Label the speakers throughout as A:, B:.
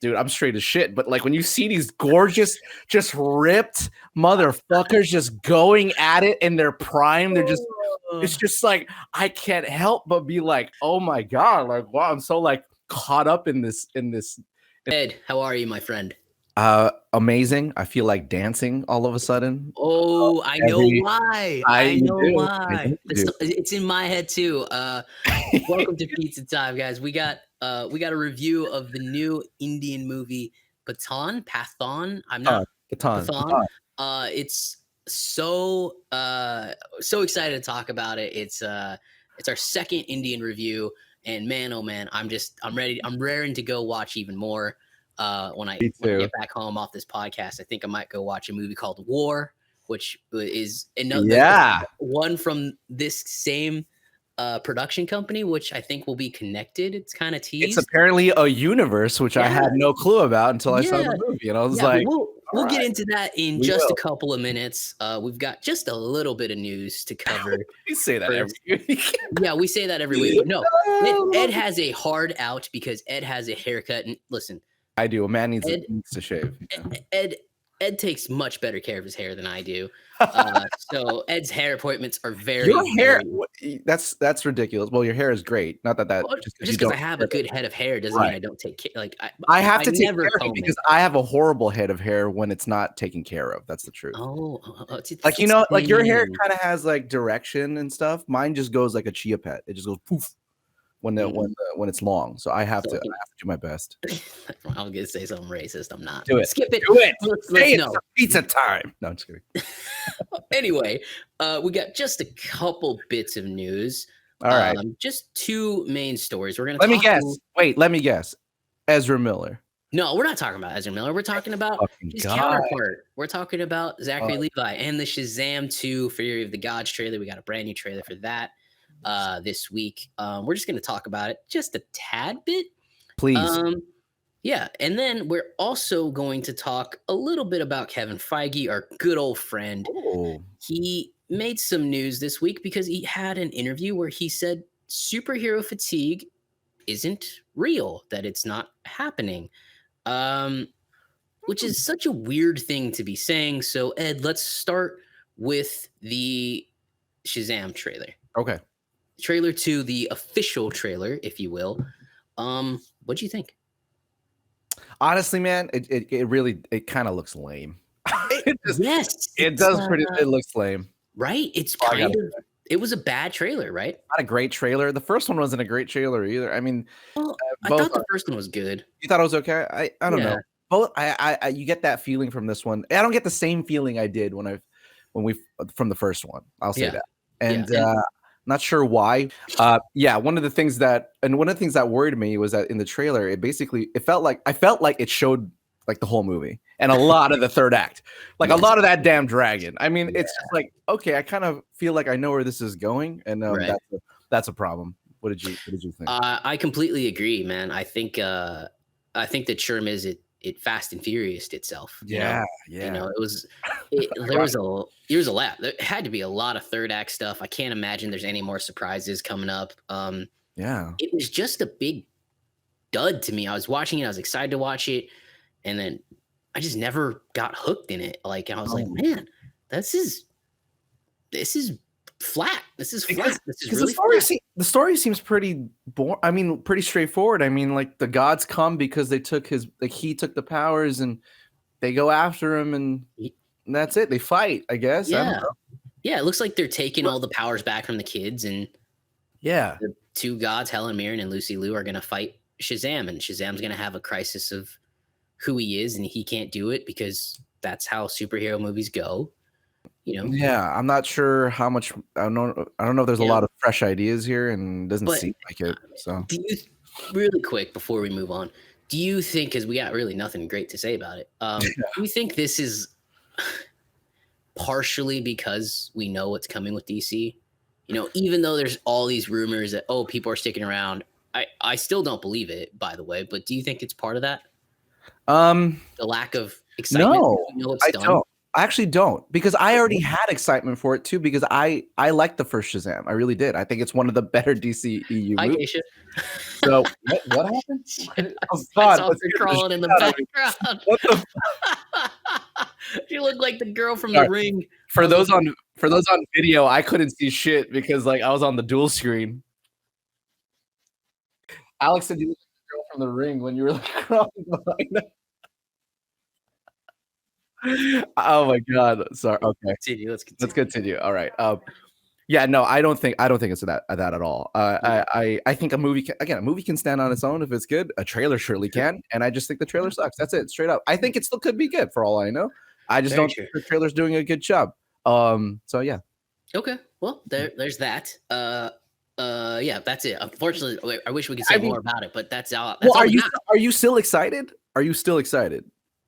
A: dude, I'm straight as shit. But like when you see these gorgeous, just ripped motherfuckers just going at it in their prime, it's just like I can't help but be like, oh my god, like wow, I'm so like caught up in this.
B: Ed, how are you, my friend?
A: Amazing. I feel like dancing all of a sudden.
B: Oh, I know why. I know why.
A: Do.
B: It's in my head too. Welcome to Pizza Time, guys. We got a review of the new Indian movie Pathaan. Pathaan. It's so excited to talk about it. It's our second Indian review, and man, oh man, I'm ready. I'm raring to go watch even more. When I get back home off this podcast, I think I might go watch a movie called War, which is another one from this same production company, which I think will be connected. It's kind of teased.
A: It's apparently a universe, which I had no clue about until I saw the movie. And I was like,
B: we'll get into that in just a couple of minutes. We've got just a little bit of news to cover.
A: We say that every week.
B: Yeah, we say that every week. But no, Ed has a hard out because Ed has a haircut. And listen,
A: I do. A man needs to shave.
B: Ed takes much better care of his hair than I do. So Ed's hair appointments are very.
A: Your hair, that's ridiculous. Well, your hair is great. Not that
B: just because I have a good head of hair doesn't mean I don't take care. Like
A: I have to take care of it because I have a horrible head of hair when it's not taken care of. That's the truth. Like like your hair kind of has like direction and stuff. Mine just goes like a chia pet. It just goes poof. When it's long, so I have to do my best.
B: I was gonna say something racist. I'm not.
A: Do it.
B: Skip it.
A: Do it. Say it's pizza time. No, I'm just kidding.
B: Anyway, we got just a couple bits of news.
A: All right.
B: Just two main stories. We're gonna.
A: Let me guess. Ezra Miller.
B: No, we're not talking about Ezra Miller. We're talking about his counterpart. We're talking about Zachary Levi and the Shazam 2 Fury of the Gods trailer. We got a brand new trailer for that. This week. We're just going to talk about it just a tad bit.
A: Please.
B: Yeah. And then we're also going to talk a little bit about Kevin Feige, our good old friend.
A: Oh.
B: He made some news this week because he had an interview where he said superhero fatigue isn't real, that it's not happening, which is such a weird thing to be saying. So, Ed, let's start with the Shazam trailer.
A: Okay.
B: Trailer to the official trailer, if you will. What do you think?
A: Honestly, man, it really kind of looks lame.
B: It
A: looks lame.
B: Right? It's it was a bad trailer, right?
A: Not a great trailer. The first one wasn't a great trailer either. I mean,
B: I thought the first one was good.
A: You thought it was okay? I don't know. Both I you get that feeling from this one. I don't get the same feeling I did when we from the first one. I'll say that. And not sure why. One of the things that worried me was that in the trailer, I felt like it showed like the whole movie and a lot of the third act, like a lot of that damn dragon. I mean, it's just like, okay, I kind of feel like I know where this is going, and that's a problem. What did you think?
B: I completely agree, man. I think the charm is it Fast and Furious itself.
A: Yeah.
B: There was a lot. There had to be a lot of third act stuff. I can't imagine there's any more surprises coming up. It was just a big dud to me. I was watching it. I was excited to watch it, and then I just never got hooked in it. Like, I was like, man, this is flat. This is flat. This is really flat.
A: The story seems pretty boring. I mean, pretty straightforward. I mean, like the gods come because they took he took the powers and they go after him, and that's it. They fight, I guess.
B: Yeah.
A: I don't know.
B: Yeah. It looks like they're taking all the powers back from the kids, and the two gods, Helen Mirren and Lucy Liu, are going to fight Shazam, and Shazam's going to have a crisis of who he is, and he can't do it because that's how superhero movies go.
A: Yeah, I'm not sure how much. I don't know if there's a lot of fresh ideas here, and it doesn't seem like it. So,
B: do you, really quick before we move on, do you think, because we got really nothing great to say about it, do you think this is partially because we know what's coming with DC? Even though there's all these rumors that people are sticking around, I still don't believe it, by the way. But do you think it's part of that? The lack of excitement.
A: No, I don't. I actually don't, because I already had excitement for it too, because I liked the first Shazam. I really did. I think it's one of the better DCEU
B: Hi,
A: movies.
B: Keisha.
A: So what happened? Oh
B: I
A: God,
B: saw
A: let's
B: her
A: get the
B: crawling
A: shit
B: in the
A: out of me.
B: background.
A: What the
B: She looked like the girl from
A: Sorry.
B: The Ring.
A: For those on video, I couldn't see shit because like I was on the dual screen. Alex said you looked like the girl from The Ring when you were like crawling behind her. Oh my God. Sorry. Okay. Let's continue. All right. Yeah, no, I don't think it's that at all. I think a movie can stand on its own if it's good. A trailer surely can, and I just think the trailer sucks. That's it, straight up. I think it still could be good for all I know. I just don't think the trailer's doing a good job. So yeah.
B: Okay, well, there's that. Yeah, that's it. Unfortunately, I wish we could say more about it, but that's all. That's all
A: are you still excited? Are you still excited?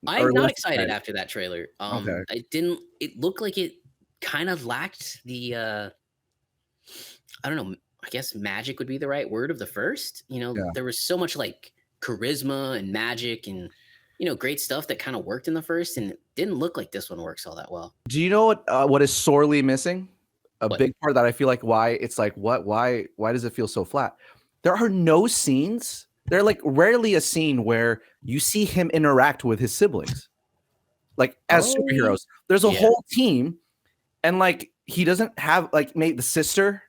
B: I'm not excited after that trailer.
A: Okay.
B: It looked like it kind of lacked the I don't know, I guess magic would be the right word of the first. There was so much like charisma and magic and great stuff that kind of worked in the first, and it didn't look like this one works all that well.
A: Do you know what is sorely missing? Big part that I feel like why it's like why does it feel so flat? There are no scenes. There are like rarely a scene where you see him interact with his siblings, like as superheroes. There's a whole team, and like he doesn't have like maybe the sister,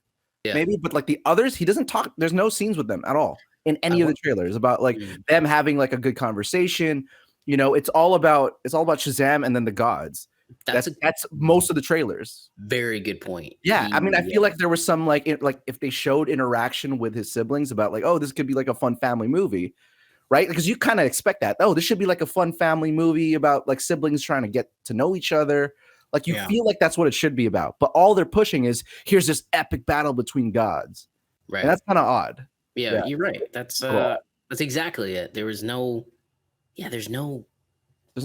A: maybe, but like the others, he doesn't talk. There's no scenes with them at all in any of the trailers about like them having like a good conversation. It's all about Shazam and then the gods. That's most of the trailers.
B: Very good point.
A: Yeah, I mean, I feel like there was some like if they showed interaction with his siblings about like, oh, this could be like a fun family movie, right? Because you kind of expect that. Oh, this should be like a fun family movie about like siblings trying to get to know each other. Like you feel like that's what it should be about. But all they're pushing is here's this epic battle between gods, right? And that's kind of odd.
B: Yeah, you're right. That's exactly it. There's no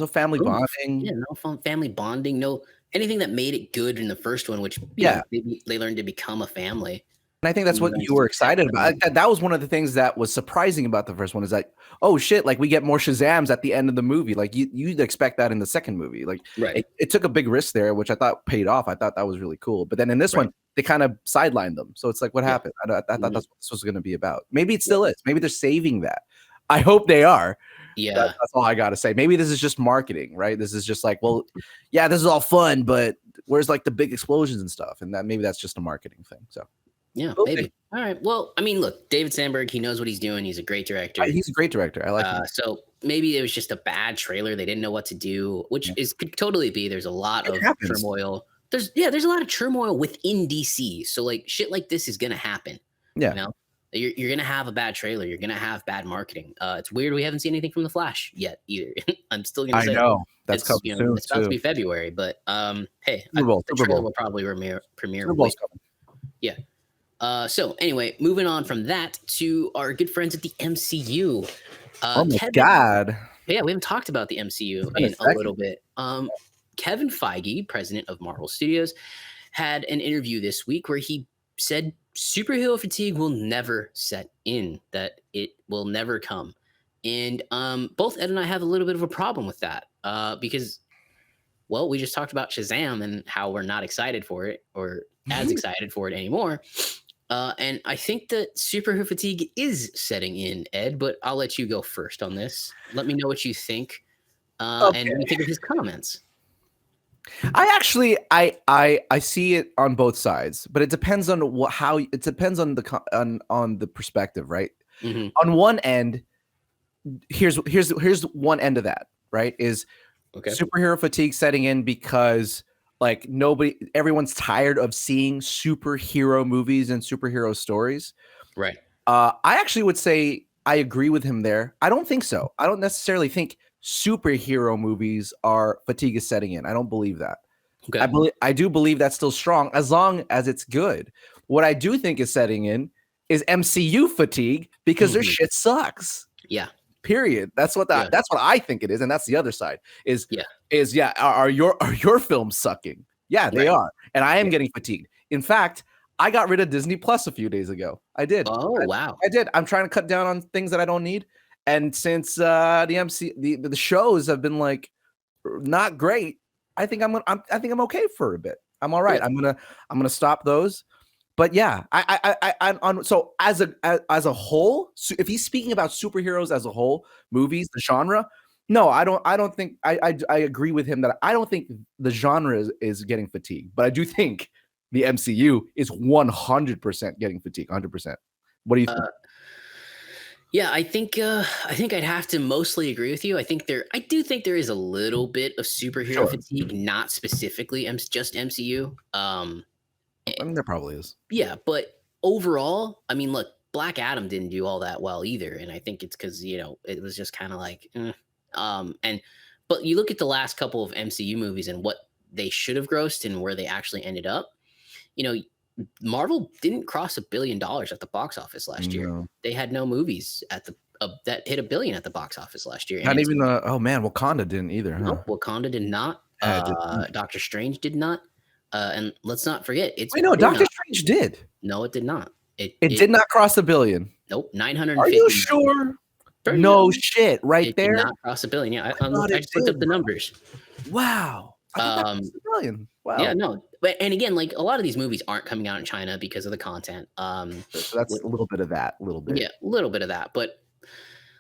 A: family bonding.
B: Yeah, no fun family bonding. No anything that made it good in the first one, which they learned to become a family.
A: And I think that's what you were excited about. That was one of the things that was surprising about the first one is like, oh shit, like we get more Shazams at the end of the movie. Like you'd expect that in the second movie. Like it took a big risk there, which I thought paid off. I thought that was really cool. But then in this one, they kind of sidelined them. So it's like, what happened? I thought that's what this was going to be about. Maybe it still is. Maybe they're saving that. I hope they are.
B: Yeah,
A: that's all I gotta say. Maybe this is just marketing, right? This is just like, well, yeah, this is all fun, but where's like the big explosions and stuff? And maybe that's just a marketing thing. So
B: yeah, maybe. All right. Well, I mean, look, David Sandberg, he knows what he's doing. He's a great director.
A: He's a great director. I like him.
B: So maybe it was just a bad trailer. They didn't know what to do, which could totally be. There's a lot of turmoil. There's a lot of turmoil within DC. So like shit like this is gonna happen.
A: Yeah.
B: You're gonna have a bad trailer. You're gonna have bad marketing. It's weird we haven't seen anything from The Flash yet either. I'm still gonna say
A: I know that's coming soon.
B: It's about to be February, but hey, the trailer will probably premiere. Yeah. So anyway, moving on from that to our good friends at the MCU.
A: Oh my God!
B: Yeah, we haven't talked about the MCU in a little bit. Kevin Feige, president of Marvel Studios, had an interview this week where he said superhero fatigue will never set in, that it will never come. And both Ed and I have a little bit of a problem with that because, well, we just talked about Shazam and how we're not excited for it or as excited for it anymore. And I think that superhero fatigue is setting in, Ed, but I'll let you go first on this. Let me know what you think and what you think of his comments.
A: I actually I see it on both sides, but it depends on it depends on the perspective, right?
B: Mm-hmm.
A: On one end, here's one end of that, right? Is superhero fatigue setting in because like everyone's tired of seeing superhero movies and superhero stories.
B: Right.
A: I actually would say I agree with him there. I don't think so. I don't necessarily think superhero movies are fatigue is setting in. I don't believe that. Okay. I do believe that's still strong as long as it's good. What I do think is setting in is MCU fatigue because their shit sucks.
B: Yeah.
A: Period. That's what that's what I think it is, and that's the other side. Are your films sucking? Yeah, they are, and I am getting fatigued. In fact, I got rid of Disney Plus a few days ago. I did.
B: Oh wow,
A: I did. I'm trying to cut down on things that I don't need, and since the shows have been like not great, I think I think I'm okay for a bit. I'm all right.
B: Yeah.
A: I'm gonna stop those. But yeah, I'm on. So as a whole, if he's speaking about superheroes as a whole, movies, the genre, no, I don't think I agree with him that I don't think the genre is getting fatigued, but I do think the MCU is 100% getting fatigued. 100%. What do you think?
B: Yeah, I think I'd have to mostly agree with you. I do think there is a little bit of superhero
A: Sure.
B: fatigue, not specifically just MCU.
A: I mean, there probably is.
B: Yeah, but overall, I mean, look, Black Adam didn't do all that well either, and I think it's because it was just kind of like, and but you look at the last couple of MCU movies and what they should have grossed and where they actually ended up. You know, Marvel didn't cross $1 billion at the box office last year.
A: No.
B: They had no movies at the that hit $1 billion at the box office last year.
A: Not even oh man, Wakanda didn't either, huh?
B: Nope, Wakanda did not. Doctor Strange did not. And let's not forget,
A: Wait, no, Doctor Strange did.
B: No, it did not.
A: It did not cross $1 billion.
B: Nope, 950.
A: Are you sure? No shit, right there.
B: Did not cross $1 billion. Yeah, I just looked up the numbers.
A: Wow. I thought that was $1 billion. Wow.
B: Yeah, no, but and again, like a lot of these movies aren't coming out in China because of the content.
A: So that's a little bit of that, a little bit.
B: Yeah, a little bit of that, but.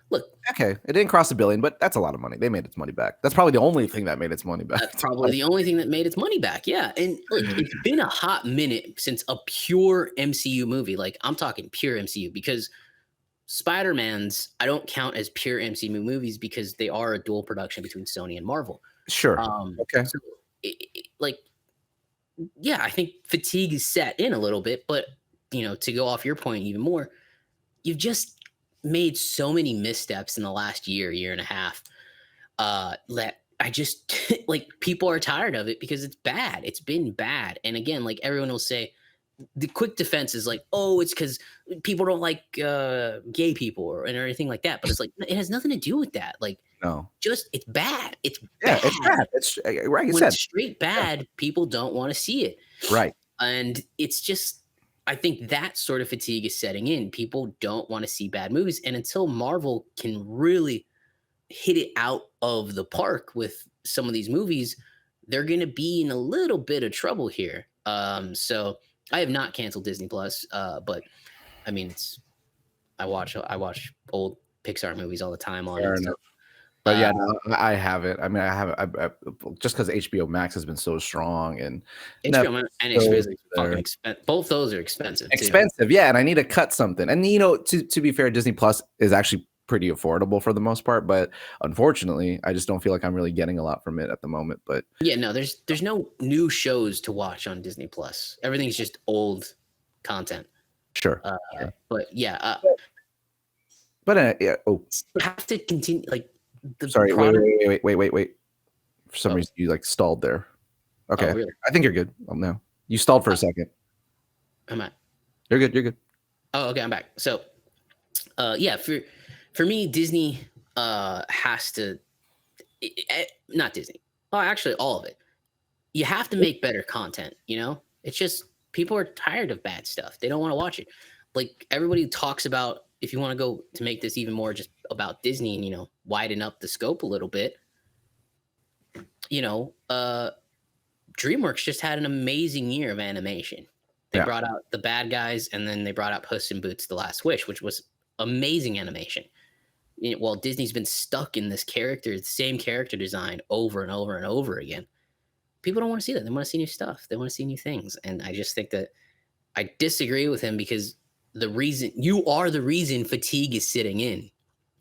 B: Look,
A: okay, it didn't cross $1 billion, but that's a lot of money. They made its money back. That's probably the only thing that made its money back.
B: That's probably the only thing that made its money back. Yeah, and look, it's been a hot minute since a pure MCU movie. Like I'm talking pure MCU because Spider-Man's I don't count as pure MCU movies because they are a dual production between Sony and Marvel.
A: Sure. Okay.
B: So yeah, I think fatigue is set in a little bit, but to go off your point even more, you've just made so many missteps in the last year and a half that I just like people are tired of it because it's bad. It's been bad. And again, like everyone will say, the quick defense is like, oh, it's because people don't like gay people or anything like that. But it's like it has nothing to do with that. Like, no, just it's bad. It's bad.
A: It's bad. It's like I
B: when
A: said,
B: it's straight bad. People don't want to see it.
A: Right.
B: And it's just. I think that sort of fatigue is setting in. People don't want to see bad movies. And until Marvel can really hit it out of the park with some of these movies, they're going to be in a little bit of trouble here. So I have not canceled Disney Plus, but I mean, I watch old Pixar movies all the time on it. So,
A: but yeah, no, I haven't. I mean, I haven't. Just because HBO Max has been so strong, and
B: HBO Max and HBO is fucking expensive. Both those are expensive.
A: Expensive, yeah. And I need to cut something. And to be fair, Disney Plus is actually pretty affordable for the most part. But unfortunately, I just don't feel like I'm really getting a lot from it at the moment. But
B: yeah, no, there's no new shows to watch on Disney Plus. Everything's just old content.
A: Sure.
B: But yeah.
A: Yeah. Oh,
B: you have to continue like.
A: Sorry, wait. For some reason, you like stalled there. Okay,
B: really?
A: I think you're good. No, you stalled for a second.
B: I'm at.
A: You're good.
B: Oh, okay, I'm back. So, yeah, for me, Disney has to, not Disney. Oh, actually, all of it. You have to make better content. It's just people are tired of bad stuff. They don't want to watch it. Like everybody talks about. If you want to go to make this even more just about Disney and, widen up the scope a little bit, DreamWorks just had an amazing year of animation. They brought out The Bad Guys and then they brought out Puss in Boots: The Last Wish, which was amazing animation. While Disney's been stuck in this same character design over and over and over again, people don't want to see that. They want to see new stuff. They want to see new things. And I just think that I disagree with him because you are the reason fatigue is sitting in.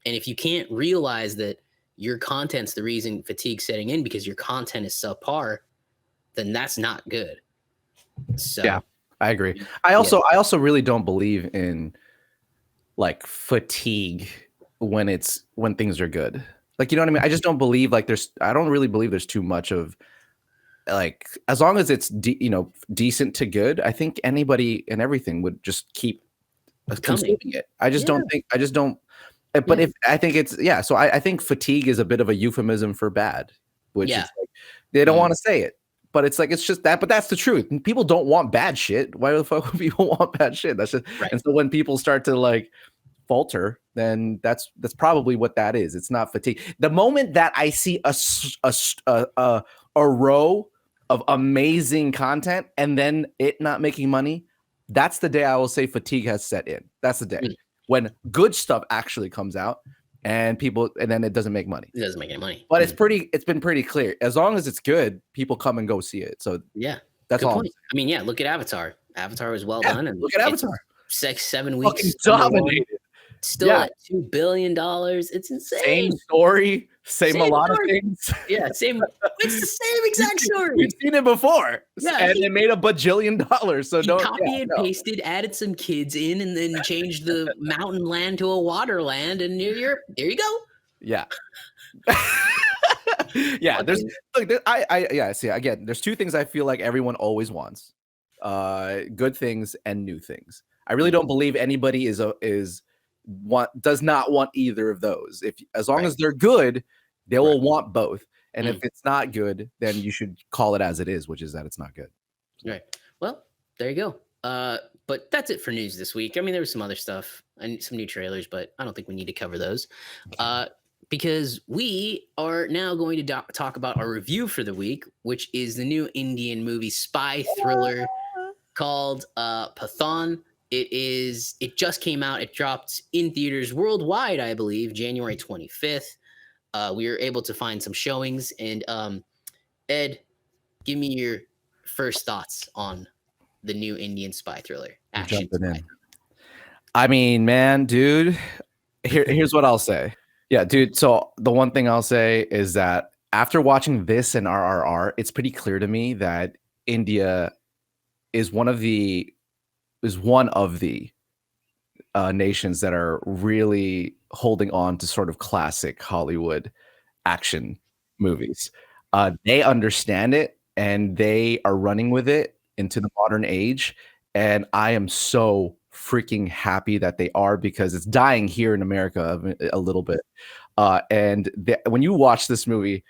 B: And if you can't realize that your content's the reason fatigue's setting in because your content is subpar, then that's not good. So
A: yeah, I agree. I also really don't believe in like fatigue when things are good. Like, you know what I mean? I just don't believe I don't really believe there's too much of like, as long as it's decent to good, I think anybody and everything would just keep consuming it. I just don't. But if I think it's so I think fatigue is a bit of a euphemism for bad, which is like, they don't want to say it, but it's like it's just that. But that's the truth. People don't want bad shit. Why the fuck would people want bad shit? That's just And so when people start to like falter, then that's probably what that is. It's not fatigue. The moment that I see a a row of amazing content and then it not making money, that's the day I will say fatigue has set in. That's the day when good stuff actually comes out and then it doesn't make money.
B: It doesn't make any money.
A: But it's been pretty clear. As long as it's good, people come and go see it. So
B: yeah,
A: that's
B: good
A: all.
B: Point. I mean, yeah, look at Avatar. Avatar was well done. And
A: look at Avatar.
B: 6-7 weeks.
A: Dominated.
B: Still at $2 billion. It's insane.
A: Same story. Same a lot story. Of things.
B: Yeah, same. It's the same exact story.
A: We've seen it before.
B: Yeah,
A: and they made $1 bajillion. So don't
B: copy and pasted, added some kids in, and then changed the mountain land to a water land, and there you go.
A: Yeah. Yeah. See, again, there's two things I feel like everyone always wants. Good things and new things. I really don't believe anybody does not want either of those. As long as they're good, they will want both. And if it's not good, then you should call it as it is, which is that it's not good.
B: Right. Well, there you go. But that's it for news this week. I mean, there was some other stuff and some new trailers, but I don't think we need to cover those. Because we are now going to talk about our review for the week, which is the new Indian movie spy thriller called Pathaan. It just came out. It dropped in theaters worldwide, I believe, January 25th. We were able to find some showings. And Ed, give me your first thoughts on the new Indian spy thriller. Action spy.
A: I mean, man, dude, here's what I'll say. Yeah, dude. So the one thing I'll say is that after watching this and RRR, it's pretty clear to me that India is one of the nations that are really holding on to sort of classic Hollywood action movies. They understand it and they are running with it into the modern age. And I am so freaking happy that they are, because it's dying here in America a little bit. When you watch this movie,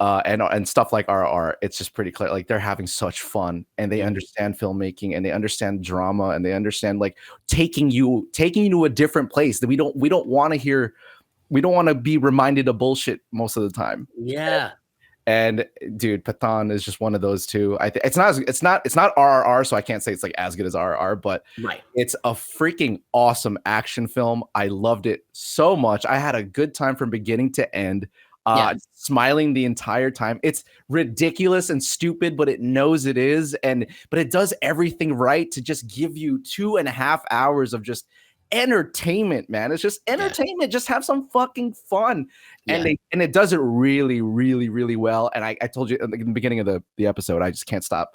A: and stuff like RR, it's just pretty clear. Like, they're having such fun, and they understand filmmaking, and they understand drama, and they understand like taking you to a different place that we don't want to hear. We don't want to be reminded of bullshit most of the time.
B: Yeah.
A: And dude, Pathaan is just one of those two. It's not RRR, so I can't say it's like as good as RRR, but it's a freaking awesome action film. I loved it so much. I had a good time from beginning to end. Smiling the entire time. It's ridiculous and stupid, but it knows it is, but it does everything right to just give you 2.5 hours of just entertainment, man. It's just entertainment. Just have some fucking fun. And it does it really, really, really well. And I told you in the beginning of the episode, I just can't stop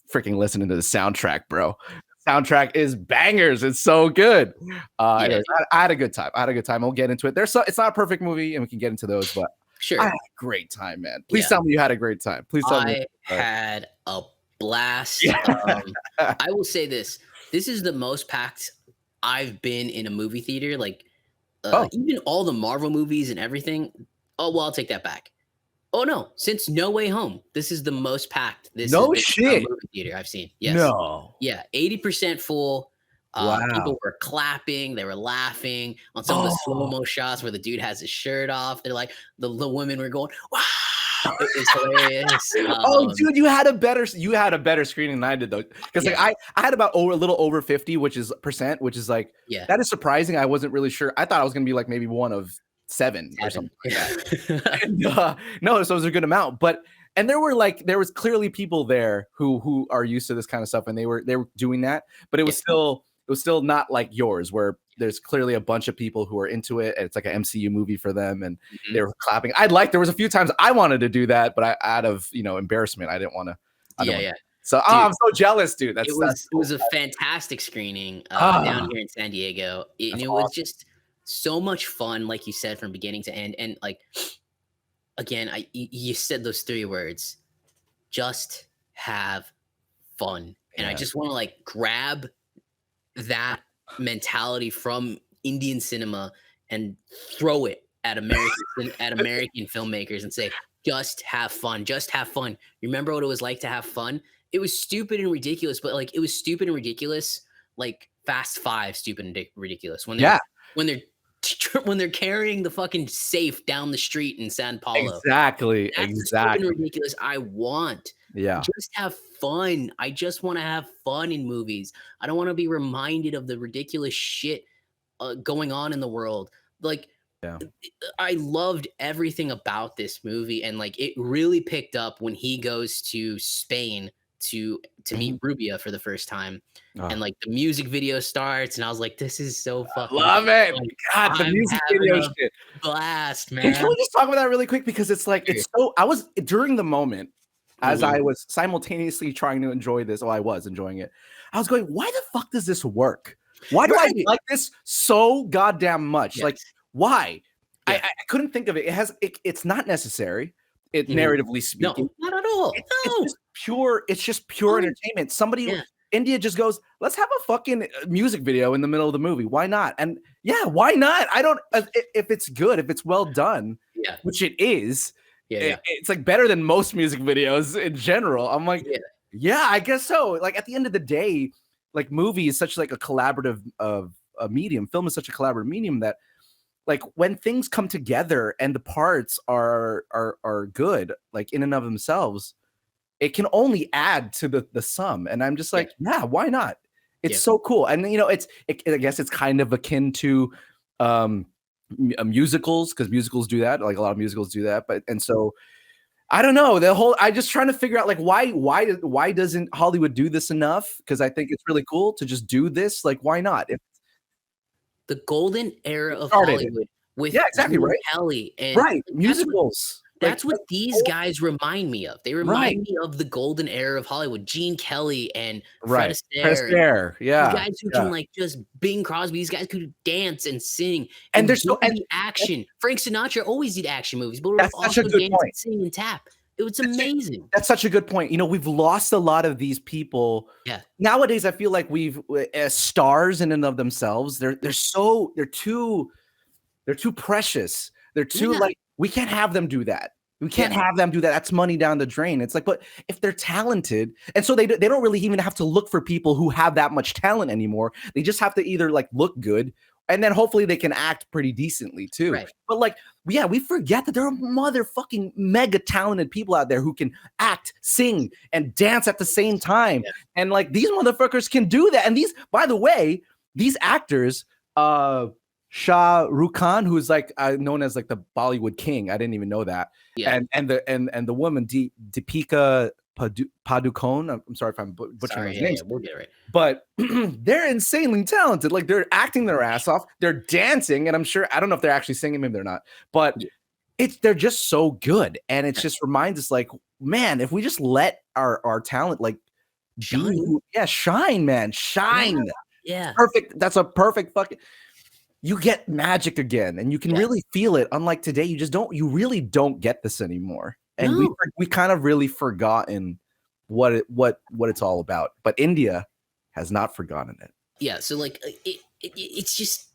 A: freaking listening to the soundtrack, bro. Soundtrack is bangers. It's so good. Anyways, I had a good time. We'll get into it. It's not a perfect movie, and we can get into those, but
B: sure.
A: I had a great time, man. Please tell me you had a great time. Please tell me.
B: I had a blast. I will say this. This is the most packed I've been in a movie theater. Like, even all the Marvel movies and everything. Oh, well, I'll take that back. Oh, no. Since No Way Home, this is the most packed.
A: No shit.
B: Movie theater I've seen. Yes.
A: No.
B: Yeah. 80% full.
A: Wow.
B: People were clapping. They were laughing on some of the slow-mo shots where the dude has his shirt off. They're like, the women were going, wow. It was hilarious.
A: Dude, you had a better screening than I did, though. Because like I had about a little over 50, which is like, that is surprising. I wasn't really sure. I thought I was going to be like maybe one of 7 or something like that. And, no, so it was a good amount. And there was clearly people there who are used to this kind of stuff, and they were doing that. But it was still not like yours, where there's clearly a bunch of people who are into it, and it's like an MCU movie for them, and they were clapping. There was a few times I wanted to do that, but out of embarrassment, I didn't want to. So dude, I'm so jealous, dude. It
B: was a fantastic screening down here in San Diego. It was just so much fun, like you said, from beginning to end. And like, again, you said those 3 words, just have fun. And I just want to like grab that mentality from Indian cinema and throw it at American filmmakers and say, just have fun. Just have fun. You remember what it was like to have fun? It was stupid and ridiculous, but like, it was stupid and ridiculous, like Fast 5, stupid and ridiculous. When they're when they're carrying the fucking safe down the street in San Paulo.
A: Exactly.
B: That's the fucking ridiculous I want.
A: Yeah.
B: Just have fun. I just want to have fun in movies. I don't want to be reminded of the ridiculous shit going on in the world. Like,
A: yeah.
B: I loved everything about this movie, and like it really picked up when he goes to Spain to meet Rubia for the first time, and like the music video starts, and I was like, "This is so fucking
A: love it!"
B: fun.
A: God, the music video shit,
B: blast, man.
A: Can we just talk about that really quick because it's like it's so. I was during the moment as I was simultaneously trying to enjoy this. Oh, I was enjoying it. I was going, "Why the fuck does this work? Why do I like this so goddamn much? Like, why?" I couldn't think of it. It's not necessary. Narratively speaking,
B: no, not at all.
A: It's just pure entertainment. India just goes, let's have a fucking music video in the middle of the movie. Why not? And why not? I don't. If it's good, if it's well done, which it is. It's like better than most music videos in general. I'm like, I guess so. Like at the end of the day, like movie is such like a collaborative medium. Film is such a collaborative medium that. Like when things come together and the parts are good, like in and of themselves, it can only add to the sum. And I'm just like, why not? It's so cool. And you know, I guess it's kind of akin to musicals because musicals do that. Like a lot of musicals do that. And so I don't know I just trying to figure out like why doesn't Hollywood do this enough? Because I think it's really cool to just do this. Like why not?
B: The golden era of Hollywood with
A: exactly
B: Gene Kelly and
A: musicals.
B: That's what these guys remind me of. They remind me of the golden era of Hollywood. Gene Kelly and Fred Astaire.
A: Yeah.
B: These guys who can like just Bing Crosby. These guys who dance and sing.
A: And there's so
B: action. Frank Sinatra always did action movies, but
A: that's
B: also
A: such a good
B: dance
A: point.
B: and sing and tap. It was amazing.
A: That's such a good point. You know, we've lost a lot of these people.
B: Yeah.
A: Nowadays, I feel like we've as stars in and of themselves. They're too precious. They're too like we can't have them do that. We can't have them do that. That's money down the drain. It's like, but if they're talented, and so they don't really even have to look for people who have that much talent anymore. They just have to either like look good. And then hopefully they can act pretty decently too. Right. But like, we forget that there are motherfucking mega talented people out there who can act, sing, and dance at the same time. Yeah. And like these motherfuckers can do that. And these, by the way, these actors, Shah Rukh Khan, who's like known as like the Bollywood king. I didn't even know that. Yeah. And the woman Deepika Padukone. I'm sorry if I'm butchering his name.
B: We'll get it right.
A: But they're insanely talented. Like they're acting their ass off. They're dancing, and I don't know if they're actually singing. Maybe they're not. But they're just so good, and it just reminds us, like, man, if we just let our talent like shine, shine, man, shine.
B: Yeah,
A: perfect. That's a perfect fucking. You get magic again, and you can really feel it. Unlike today, you really don't get this anymore. And we kind of really forgotten what it's all about. But India has not forgotten it.
B: Yeah, so like it's just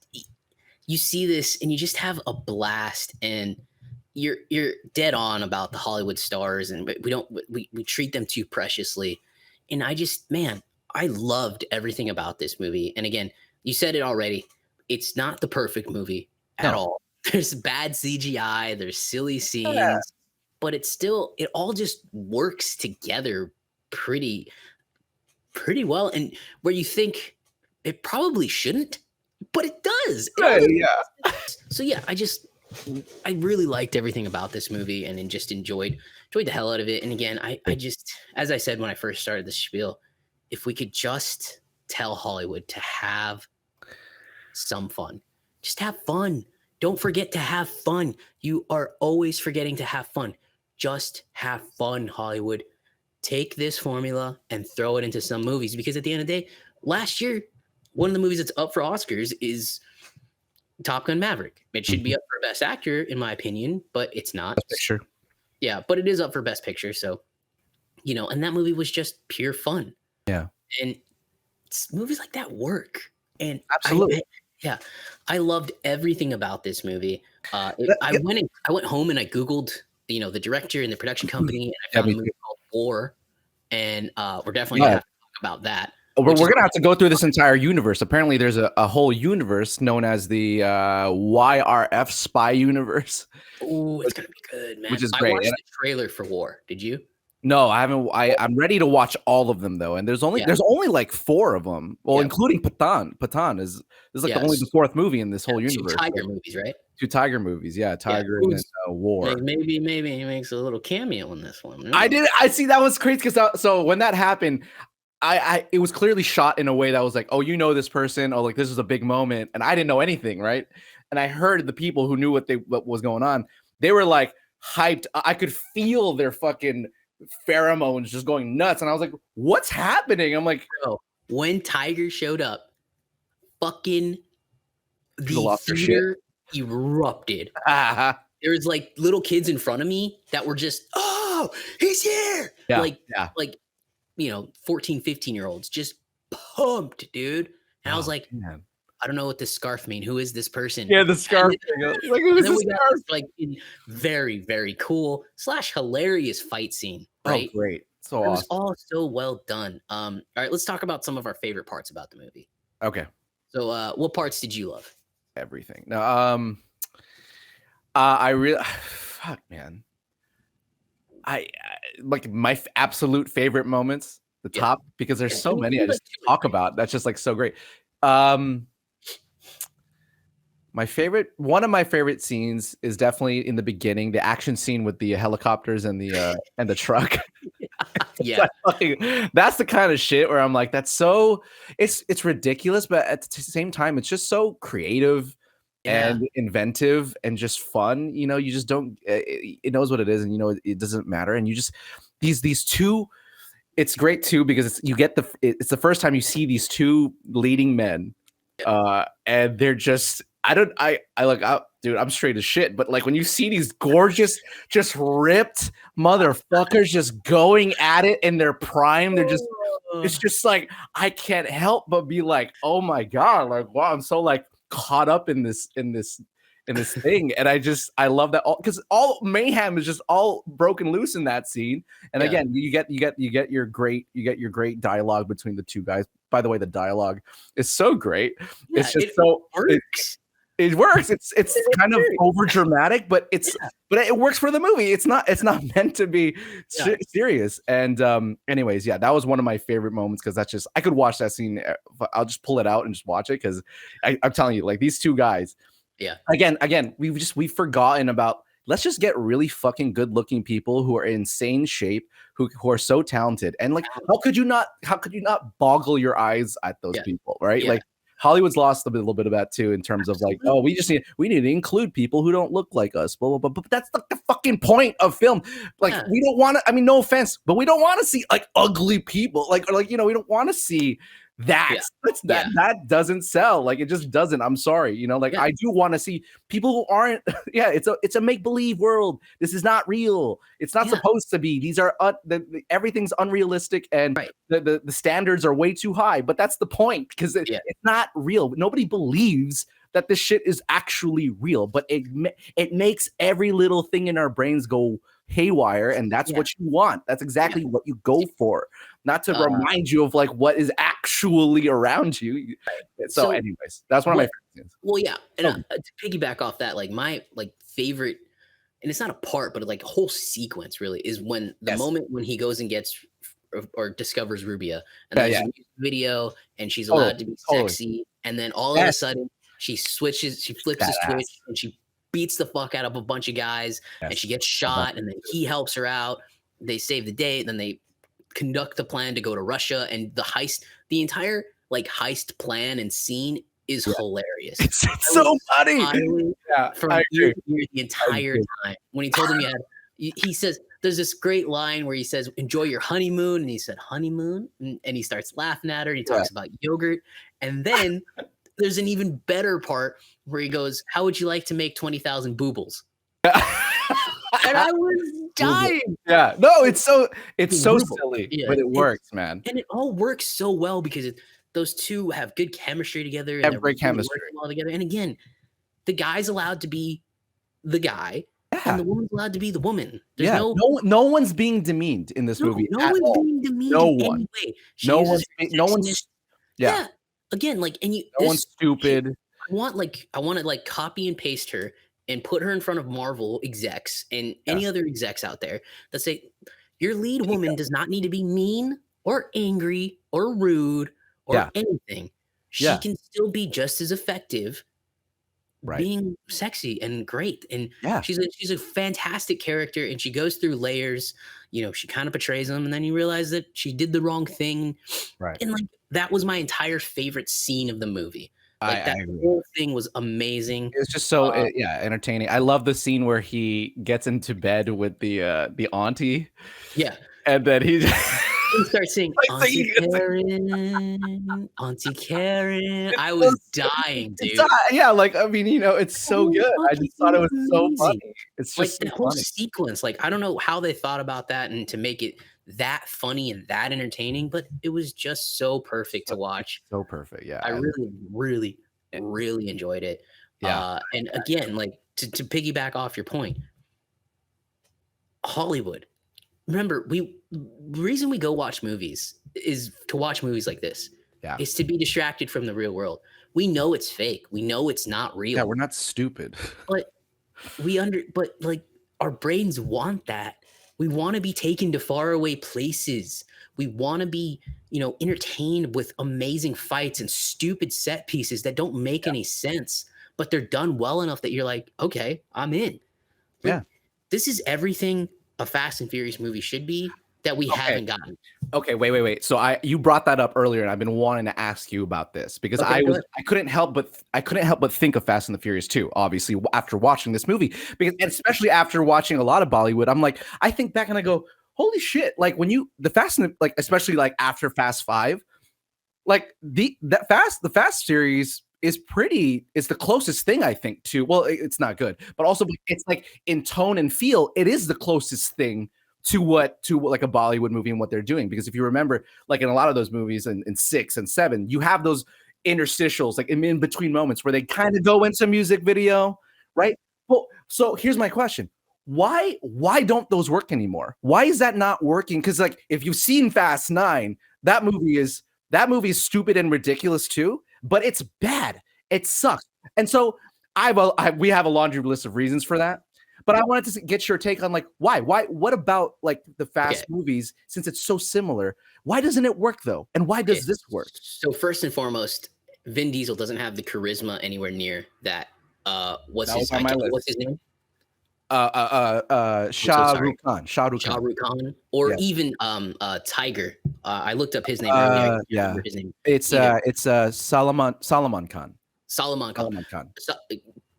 B: you see this and you just have a blast, and you're dead on about the Hollywood stars, and we treat them too preciously. And I loved everything about this movie. And again, you said it already. It's not the perfect movie at all. There's bad CGI, there's silly scenes. But it all just works together pretty well. And where you think it probably shouldn't, but it does. So I really liked everything about this movie and just enjoyed the hell out of it. And again, I just, as I said when I first started the spiel, if we could just tell Hollywood to have some fun, just have fun. Don't forget to have fun. You are always forgetting to have fun. Just have fun, Hollywood. Take this formula and throw it into some movies, because at the end of the day, last year, one of the movies that's up for Oscars is Top Gun Maverick. It should be up for Best Actor, in my opinion, but it's not.
A: Best Picture.
B: Yeah, but it is up for Best Picture. So, and that movie was just pure fun.
A: Yeah.
B: And movies like that work. And
A: absolutely.
B: I loved everything about this movie. I went home and I Googled, the director and the production company, and I found a movie called War, and we're definitely gonna have to talk about that.
A: we're gonna have to go through this entire universe. Apparently, there's a whole universe known as the YRF Spy Universe.
B: Oh, it's gonna be good, man.
A: Which is
B: I
A: great.
B: watched the trailer for War. Did you?
A: No, I haven't. I'm ready to watch all of them though, and there's only like 4 of them. Well, including Pathaan. Pathaan is like the only the 4th movie in this whole universe.
B: 2 tiger movies, right?
A: 2 tiger movies, Tiger and then War.
B: Maybe he makes a little cameo in this one.
A: I see that was crazy because so when that happened, it was clearly shot in a way that was like, oh, you know this person, oh, like this is a big moment, and I didn't know anything, right? And I heard the people who knew what was going on, they were like hyped. I could feel their fucking pheromones just going nuts, and I was like, what's happening? I'm like,
B: bro, when Tiger showed up, fucking the theater erupted. There was like little kids in front of me that were just, oh, he's here. Like 14, 15-year-olds just pumped, dude. And I was like, man, I don't know what this scarf mean. Who is this person?
A: Yeah, the scarf. Like, who is this scarf?
B: Like very, very cool / hilarious fight scene. Right?
A: Oh, great. So
B: it
A: awesome.
B: was all so well done. All right, let's talk about some of our favorite parts about the movie.
A: Okay.
B: So what parts did you love?
A: Everything. No, I really fuck, man. I like my absolute favorite moments, the top, because there's so many I just talk about. That's just like so great. One of my favorite scenes is definitely in the beginning, the action scene with the helicopters and the truck. That's the kind of shit where I'm like, that's so it's ridiculous, but at the same time, it's just so creative and inventive and just fun. You know, you just don't. It knows what it is, and you know it doesn't matter. And you just these two. It's great too because it's the first time you see these 2 leading men, and they're just. Dude, I'm straight as shit. But like when you see these gorgeous, just ripped motherfuckers just going at it in their prime, it's just like I can't help but be like, oh my god, like wow, I'm so like caught up in this thing, and I love that because all mayhem is just all broken loose in that scene. And again, you get your great dialogue between the 2 guys. By the way, the dialogue is so great. It's just it works. It's kind of over dramatic, but it works for the movie. It's not meant to be serious. And anyways, that was one of my favorite moments because that's just I could watch that scene. I'll just pull it out and just watch it because I'm telling you, like these 2 guys. Yeah. Again, we've forgotten about. Let's just get really fucking good looking people who are in insane shape, who are so talented. And like, how could you not boggle your eyes at those people, right? Like. Hollywood's lost a little bit of that too, in terms of like, oh, we need to include people who don't look like us, blah, blah, blah. But that's like the fucking point of film. Like, we don't want to. I mean, no offense, but we don't want to see like ugly people. Like we don't want to see that. That doesn't sell. Like, it just doesn't. I'm sorry. You know, like I do want to see people who aren't. It's a make believe world. This is not real. It's not supposed to be. These are everything's unrealistic, and the standards are way too high. But that's the point because it's not real. Nobody believes that this shit is actually real. But it makes every little thing in our brains go haywire, and that's what you want. That's exactly what you go for. Not to remind you of like what is actually around you. So anyways, that's one of my favorite scenes.
B: Well, yeah, and to piggyback off that, like my favorite, and it's not a part, but like a whole sequence really is when the moment when he goes and gets or discovers Rubia, and there's a music video, and she's allowed to be sexy, and then all of a sudden she flips the switch, and she beats the fuck out of a bunch of guys, and she gets shot, and then he helps her out. They save the day, then they conduct the plan to go to Russia, and the entire like heist plan and scene is hilarious.
A: It's so funny.
B: From the entire time. When he told him he says there's this great line where he says, "Enjoy your honeymoon," and he said honeymoon, and he starts laughing at her, and he talks about yogurt, and then there's an even better part where he goes, "How would you like to make 20,000 boobles?" And I was dying.
A: Yeah, no, it's so silly, but it works, man.
B: And it all works so well because those 2 have good chemistry together.
A: Have great chemistry
B: all together. And again, the guy's allowed to be the guy, and
A: Yeah.
B: the woman's allowed to be the woman. There's
A: Yeah. No one's being demeaned in this movie
B: no
A: at
B: one's
A: all.
B: being demeaned
A: No
B: in
A: one.
B: any way. She
A: No
B: uses
A: one's
B: her
A: no
B: sexiness.
A: one's yeah.
B: Yeah. Again, like, and you
A: No one's
B: this
A: stupid.
B: I want to like copy and paste her and put her in front of Marvel execs and
A: Yeah.
B: any other execs out there that say your lead woman does not need to be mean or angry or rude or
A: Yeah.
B: anything. She
A: Yeah.
B: can still be just as effective
A: Right.
B: being sexy and great. And
A: Yeah.
B: she's a fantastic character, and she goes through layers. You know, she kind of portrays them, and then you realize that she did the wrong thing.
A: Right.
B: And like that was my entire favorite scene of the movie. Like
A: I
B: that
A: agree.
B: whole thing was amazing.
A: It's just so
B: Uh,
A: entertaining. I love the scene where he gets into bed with the auntie,
B: yeah.
A: and then he
B: He starts saying,
A: like
B: Auntie
A: singing.
B: Karen, Auntie Karen.
A: It's
B: I
A: so
B: was dying,
A: it's
B: dude.
A: yeah, like I mean, it's so
B: Oh,
A: good. I
B: fucking
A: just thought it was so
B: amazing.
A: funny. It's
B: Like
A: just so
B: that whole
A: funny.
B: sequence, like I don't know how they thought about that and to make it that funny and that entertaining, but it was just so perfect to watch.
A: So perfect. Yeah.
B: I really, really,
A: Yeah.
B: really enjoyed it.
A: Yeah.
B: And again, like to piggyback off your point, Hollywood. Remember, the reason we go watch movies is to watch movies like this.
A: Yeah.
B: Is to be distracted from the real world. We know it's fake. We know it's not real.
A: Yeah, we're not stupid.
B: But but like our brains want that. We want to be taken to faraway places. We want to be, entertained with amazing fights and stupid set pieces that don't make any sense, but they're done well enough that you're like, okay, I'm in. Like,
A: Yeah.
B: This is everything a Fast and Furious movie should be that we haven't gotten.
A: Okay, wait. So you brought that up earlier, and I've been wanting to ask you about this because
B: Okay,
A: I couldn't help but think of Fast and the Furious 2, obviously, after watching this movie, because and especially after watching a lot of Bollywood, I'm like, I think back and I go, holy shit! Like when the Fast and like especially like after Fast 5, like the Fast series is the closest thing I think to, well, it's not good, but also it's like in tone and feel, it is the closest thing to like a Bollywood movie and what they're doing. Because if you remember, like in a lot of those movies in 6 and 7, you have those interstitials, like in between moments where they kind of go into music video, right? Well, so here's my question. Why don't those work anymore? Why is that not working? Because like if you've seen Fast 9, that movie is stupid and ridiculous too, but it's bad. It sucks. And so we have a laundry list of reasons for that. But I wanted to get your take on like why? What about like the Fast movies, since it's so similar? Why doesn't it work though? And why does this work?
B: So first and foremost, Vin Diesel doesn't have the charisma anywhere near that. What's his name?
A: Shah Rukh Khan.
B: Shah Rukh Khan, or even Tiger. I looked up his name earlier.
A: Yeah,
B: his name.
A: It's Salman Khan.
B: Salman Khan. So,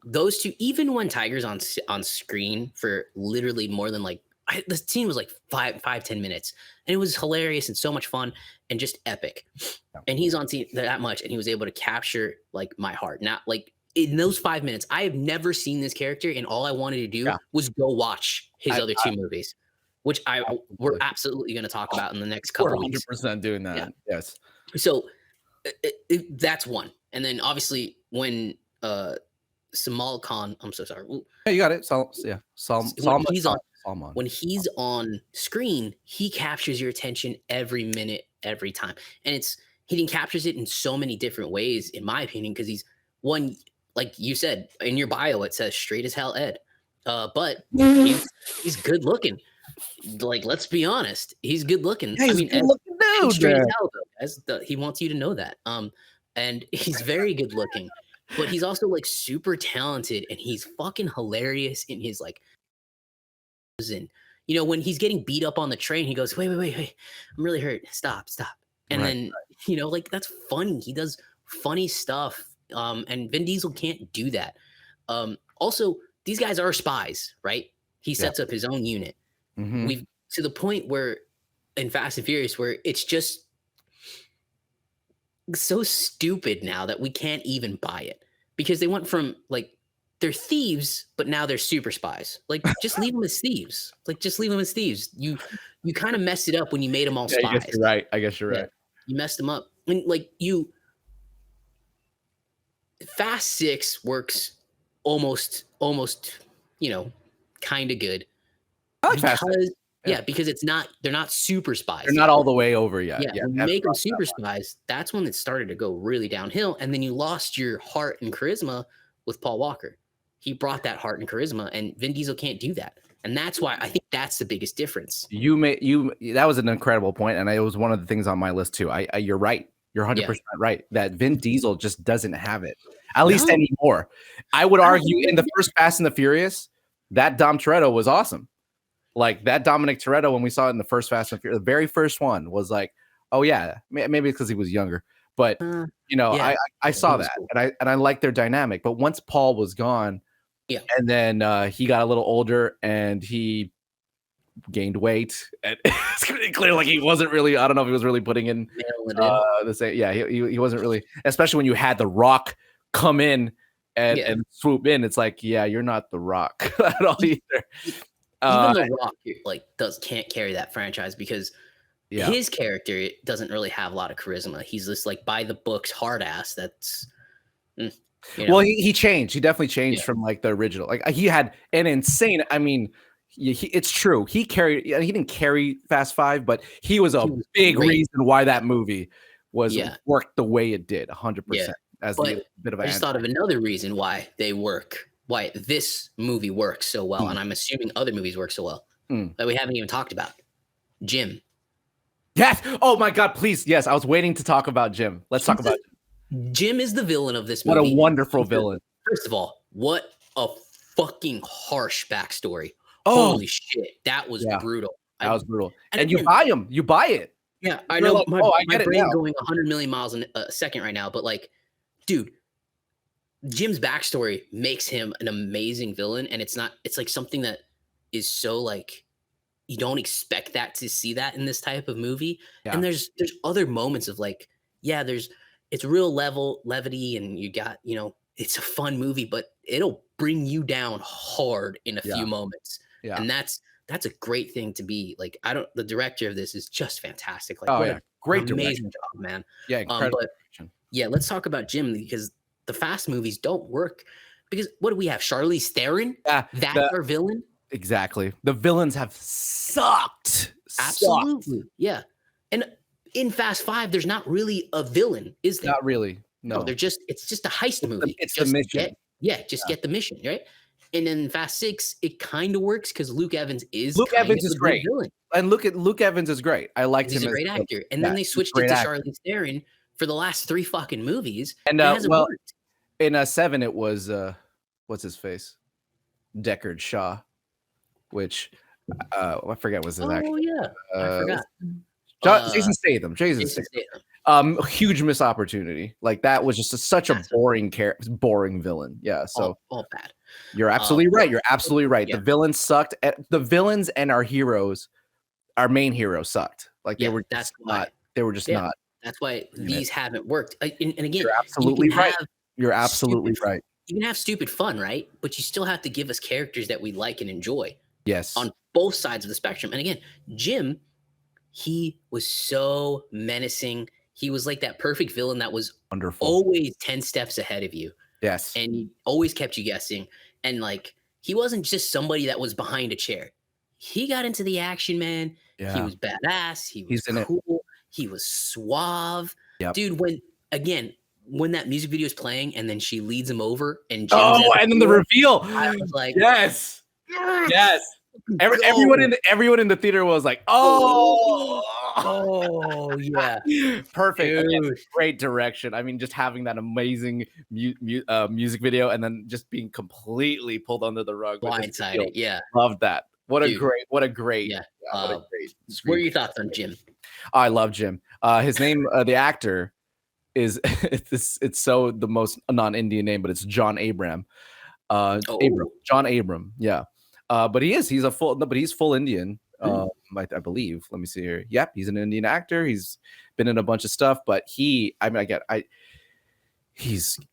B: those two, even when Tiger's on screen for literally more than like the scene was like 5-10 minutes, and it was hilarious and so much fun and just epic. And he's on scene that much, and he was able to capture like my heart. Not like in those 5 minutes, I have never seen this character, and all I wanted to do was go watch his other two movies, which we're absolutely going to talk about in the next couple of weeks.
A: 100% doing that. Yeah. Yes.
B: So that's one, and then obviously when Salman Khan, I'm so sorry.
A: Yeah, you got it. Salman.
B: When he's on screen, he captures your attention every minute, every time, and he captures it in so many different ways, in my opinion, because he's one. Like you said in your bio, it says straight as hell Ed. But he's good looking. Like, let's be honest, he's good looking.
A: Yeah, he's good looking dude.
B: Straight as hell, though, he wants you to know that. And he's very good looking, but he's also like super talented, and he's fucking hilarious in his like. And when he's getting beat up on the train, he goes, "Wait, I'm really hurt. Stop." And then like that's funny. He does funny stuff. And Vin Diesel can't do that. Also, these guys are spies, right? He sets up his own unit.
A: Mm-hmm.
B: We've to the point where in Fast and Furious, where it's just so stupid now that we can't even buy it, because they went from like they're thieves, but now they're super spies. Like, just leave them as thieves. You kind of messed it up when you made them all spies.
A: I guess you're right.
B: You messed them up. And like Fast 6 works almost, kind of good.
A: I like Fast 10.
B: Because they're not super spies.
A: They're not all the way over yet.
B: Yeah, when you make them super spies, that's when it started to go really downhill. And then you lost your heart and charisma with Paul Walker. He brought that heart and charisma, and Vin Diesel can't do that. And that's why I think that's the biggest difference.
A: That was an incredible point, and it was one of the things on my list too. You're right. You're 100% right. That Vin Diesel just doesn't have it, at least anymore. I would argue in the first Fast and the Furious, that Dom Toretto was awesome. Like that Dominic Toretto, when we saw it in the first Fast and Furious, the very first one was like, oh yeah, maybe because he was younger, but I saw that, cool. and I liked their dynamic. But once Paul was gone, and then he got a little older and he gained weight, and it's pretty clear like he wasn't really. I don't know if he was really putting in the same. Yeah, he wasn't really, especially when you had The Rock come in and swoop in. It's like, yeah, you're not The Rock at all either.
B: Even The Rock can't carry that franchise because his character doesn't really have a lot of charisma. He's just like by the books hard ass. That's well,
A: he changed. He definitely changed from like the original. Like he had an insane. I mean, it's true. He didn't carry Fast 5, but he was a big reason why that movie worked the way it did. 100%. As a bit of
B: I just thought of another reason why they work. Why this movie works so well, and I'm assuming other movies work so well that we haven't even talked about. Jim.
A: Yes. Oh my God, please. Yes, I was waiting to talk about Jim. Let's talk about
B: Jim. Jim is the villain of this movie.
A: What a wonderful villain.
B: First of all, what a fucking harsh backstory. Holy shit. That was brutal.
A: That was brutal. And you buy him. You buy it.
B: Yeah, I know. Like, my brain's going 100 million miles a second right now, but like, dude, Jim's backstory makes him an amazing villain, and it's like something that is so like you don't expect to see that in this type of movie. And there's other moments of like, it's real levity, and you got, it's a fun movie, but it'll bring you down hard in a few moments. Yeah. And that's a great thing to be like. The director of this is just fantastic. Like,
A: great
B: amazing job, man.
A: Yeah, incredible direction.
B: Yeah, let's talk about Jim because the Fast movies don't work because what do we have? Charlize Theron? That's our villain?
A: Exactly. The villains have sucked.
B: Absolutely. Yeah. And in Fast 5, there's not really a villain, is there?
A: Not really. No.
B: It's just a heist movie.
A: It's the mission.
B: Get the mission, right? And then Fast 6, it kind of works because Luke Evans is
A: great. Villain. And Luke Evans is great. I liked him.
B: He's a great actor. And then they switched it to Charlize Theron for the last 3 fucking movies.
A: And it hasn't worked. In 7, it was what's his face, Deckard Shaw, which I forget was his actor.
B: Oh yeah, I forgot.
A: Jason Statham. Huge missed opportunity. Like that was just such a boring villain. Yeah. So
B: all bad.
A: You're absolutely right. You're absolutely right. Yeah. The villains sucked. The villains and our main heroes sucked. Like they were just not.
B: That's why these haven't worked. And again,
A: you're absolutely right. You're absolutely right.
B: You can have stupid fun, right? But you still have to give us characters that we like and enjoy.
A: Yes.
B: On both sides of the spectrum. And again, Jim, he was so menacing. He was like that perfect villain that was
A: wonderful,
B: always 10 steps ahead of you.
A: Yes.
B: And he always kept you guessing. And like, he wasn't just somebody that was behind a chair. He got into the action, man. Yeah. He was badass. He was cool. He was suave.
A: Yep.
B: Dude, when that music video is playing and then she leads him over and
A: then the reveal.
B: I was like,
A: yes. Everyone in the theater was like, oh
B: yeah,
A: perfect. Again, great direction. I mean, just having that amazing music video and then just being completely pulled under the rug,
B: blindsided. Yeah,
A: loved that. What a great
B: what are your thoughts on Jim?
A: I love Jim. His name, the actor, is it's so the most non-Indian name, but it's John Abram. John Abram. Yeah. But he's full Indian. I believe. Let me see here. Yep, he's an Indian actor. He's been in a bunch of stuff, but he's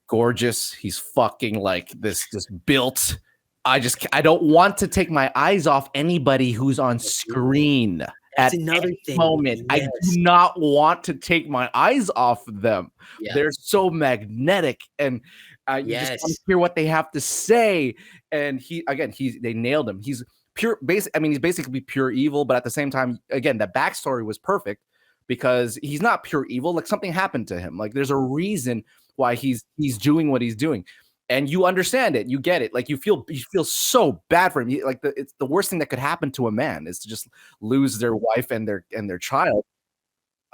A: gorgeous. He's fucking like this built. I don't want to take my eyes off anybody who's on screen.
B: That's another thing.
A: Moment. Yes. I do not want to take my eyes off of them. Yeah. They're so magnetic, and You just want to
B: Yes.
A: hear what they have to say. And they nailed him. He's pure basic. I mean, he's basically pure evil, but at the same time, again, the backstory was perfect because he's not pure evil. Like something happened to him. Like there's a reason why he's doing what he's doing. And you understand it, you get it. Like you feel so bad for him. It's the worst thing that could happen to a man is to just lose their wife and their child,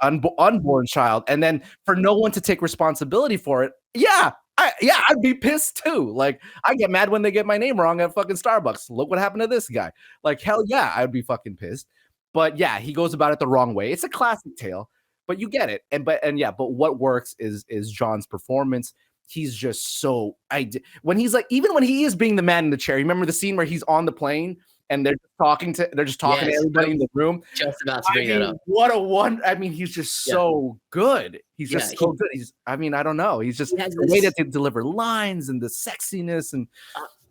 A: unborn child, and then for no one to take responsibility for it. Yeah, I'd be pissed too. Like I get mad when they get my name wrong at fucking Starbucks. Look what happened to this guy. Like hell yeah, I'd be fucking pissed. But yeah, he goes about it the wrong way. It's a classic tale, but you get it. But what works is John's performance. He's just so when he's like, even when he is being the man in the chair. You remember the scene where he's on the plane and they're just talking to everybody in the room.
B: Just about to bring that up.
A: What a one! I mean, he's just so good. He's just so good. I don't know. He's just the way that they deliver lines and the sexiness and.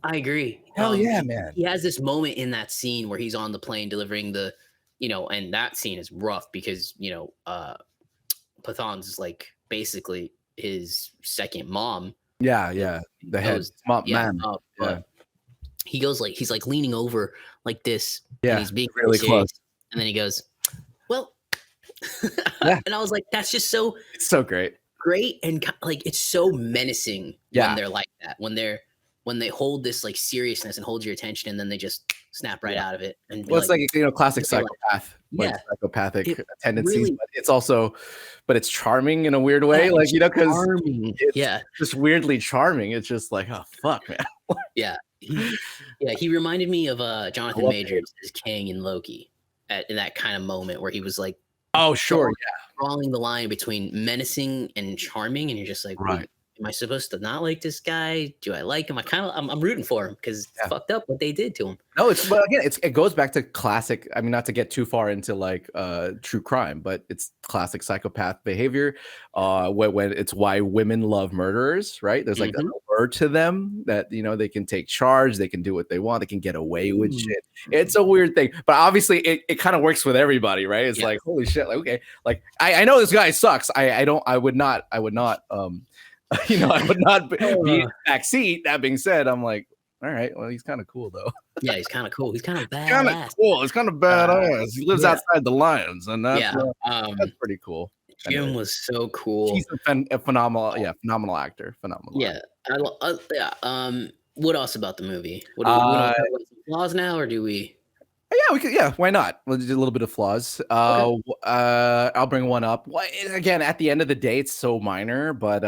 B: I agree.
A: Hell yeah, man.
B: He has this moment in that scene where he's on the plane delivering the, and that scene is rough because Pathaan's is like basically his second mom.
A: Yeah. The head mom, man.
B: He's like leaning over like this.
A: Yeah.
B: And he's being
A: really close.
B: And then he goes, well, and I was like, that's just
A: it's so great.
B: And like, it's so menacing when they're like that, when they hold this like seriousness and hold your attention and then they just snap right out of it. And
A: it's like classic psychopath, psychopathic tendencies, really, but it's also, it's charming in a weird way, like because it's just weirdly charming. It's just like, oh fuck, man.
B: He reminded me of Jonathan Majors as Kang in Loki in that kind of moment where he was like,
A: oh sure,
B: drawing the line between menacing and charming, and you're just like,
A: right.
B: Am I supposed to not like this guy? Do I like him? I'm rooting for him because it's fucked up what they did to him.
A: No, it goes back to classic. I mean, not to get too far into like true crime, but it's classic psychopath behavior. When it's why women love murderers, right? There's like an allure to them that they can take charge, they can do what they want, they can get away with shit. It's a weird thing, but obviously it kind of works with everybody, right? It's like holy shit, like okay, like I know this guy sucks. I would not. I would not be in the backseat. That being said, I'm like, all right, well, he's kind of cool though.
B: Yeah, he's kind of cool. He's kind of badass.
A: He's kind of badass. He lives outside the lines, and that's pretty cool.
B: Jim was so cool.
A: He's a phenomenal actor. Phenomenal.
B: Yeah. What else about the movie? What do we talk about some flaws now, or do we?
A: Yeah, we could. Yeah, why not? We'll do a little bit of flaws. Okay. I'll bring one up. Again, at the end of the day, it's so minor, but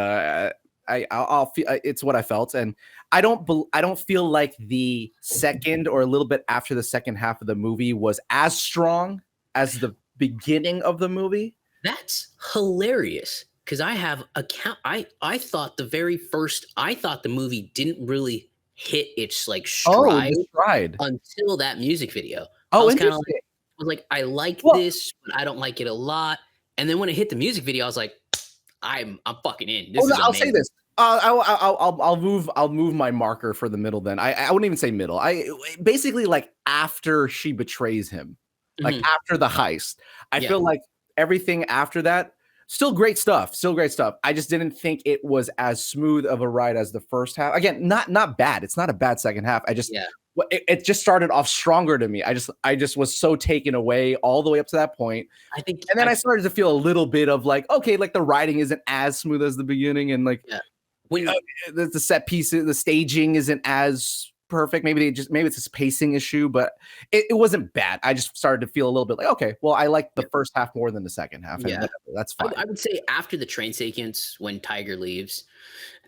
A: I'll feel it's what I felt, and I don't feel like the second or a little bit after the second half of the movie was as strong as the beginning of the movie.
B: That's hilarious because I have I thought the movie didn't really hit its like stride until that music video.
A: Oh,
B: I was like, I like this, but I don't like it a lot. And then when it hit the music video, I was like, I'm fucking in.
A: I'll say this. I'll move my marker for the middle. Then I wouldn't even say middle. I basically like after she betrays him, like after the heist. I feel like everything after that, still great stuff. I just didn't think it was as smooth of a ride as the first half. Again, not bad. It's not a bad second half. It just started off stronger to me. I just was so taken away all the way up to that point. And then I started to feel a little bit of like, okay, like the writing isn't as smooth as the beginning, and like the set pieces, the staging isn't as perfect. Maybe it's a pacing issue, but it wasn't bad. I just started to feel a little bit like, okay, well, I like the first half more than the second half. And that's fine.
B: I would say after the train sequence, when Tiger leaves,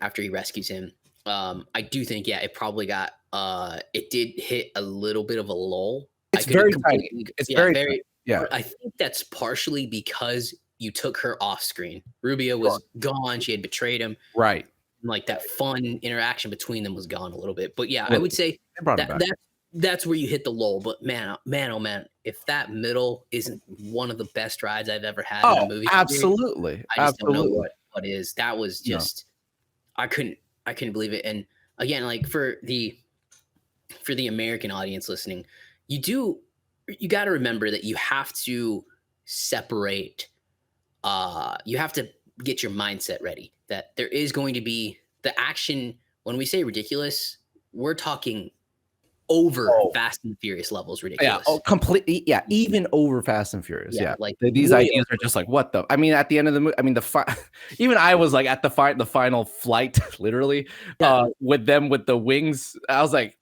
B: after he rescues him, I do think, it probably got, it did hit a little bit of a lull.
A: It's very tiny. It's very,
B: I think that's partially because you took her off screen. Rubio was gone. She had betrayed him.
A: Right.
B: Like that fun interaction between them was gone a little bit. But I would say that's where you hit the lull. But man, oh man, if that middle isn't one of the best rides I've ever had in a movie.
A: Absolutely.
B: I just don't know what is. That was just I couldn't believe it. And again, like for the American audience listening, you got to remember that you have to separate, you have to get your mindset ready that there is going to be the action, when we say ridiculous, we're talking over Fast and Furious levels ridiculous.
A: Yeah, completely. Yeah, even over Fast and Furious. Yeah,
B: like
A: these ideas are just like, what the? I mean, at the end of the movie, I mean, even I was like at the final flight, literally, with them with the wings. I was like,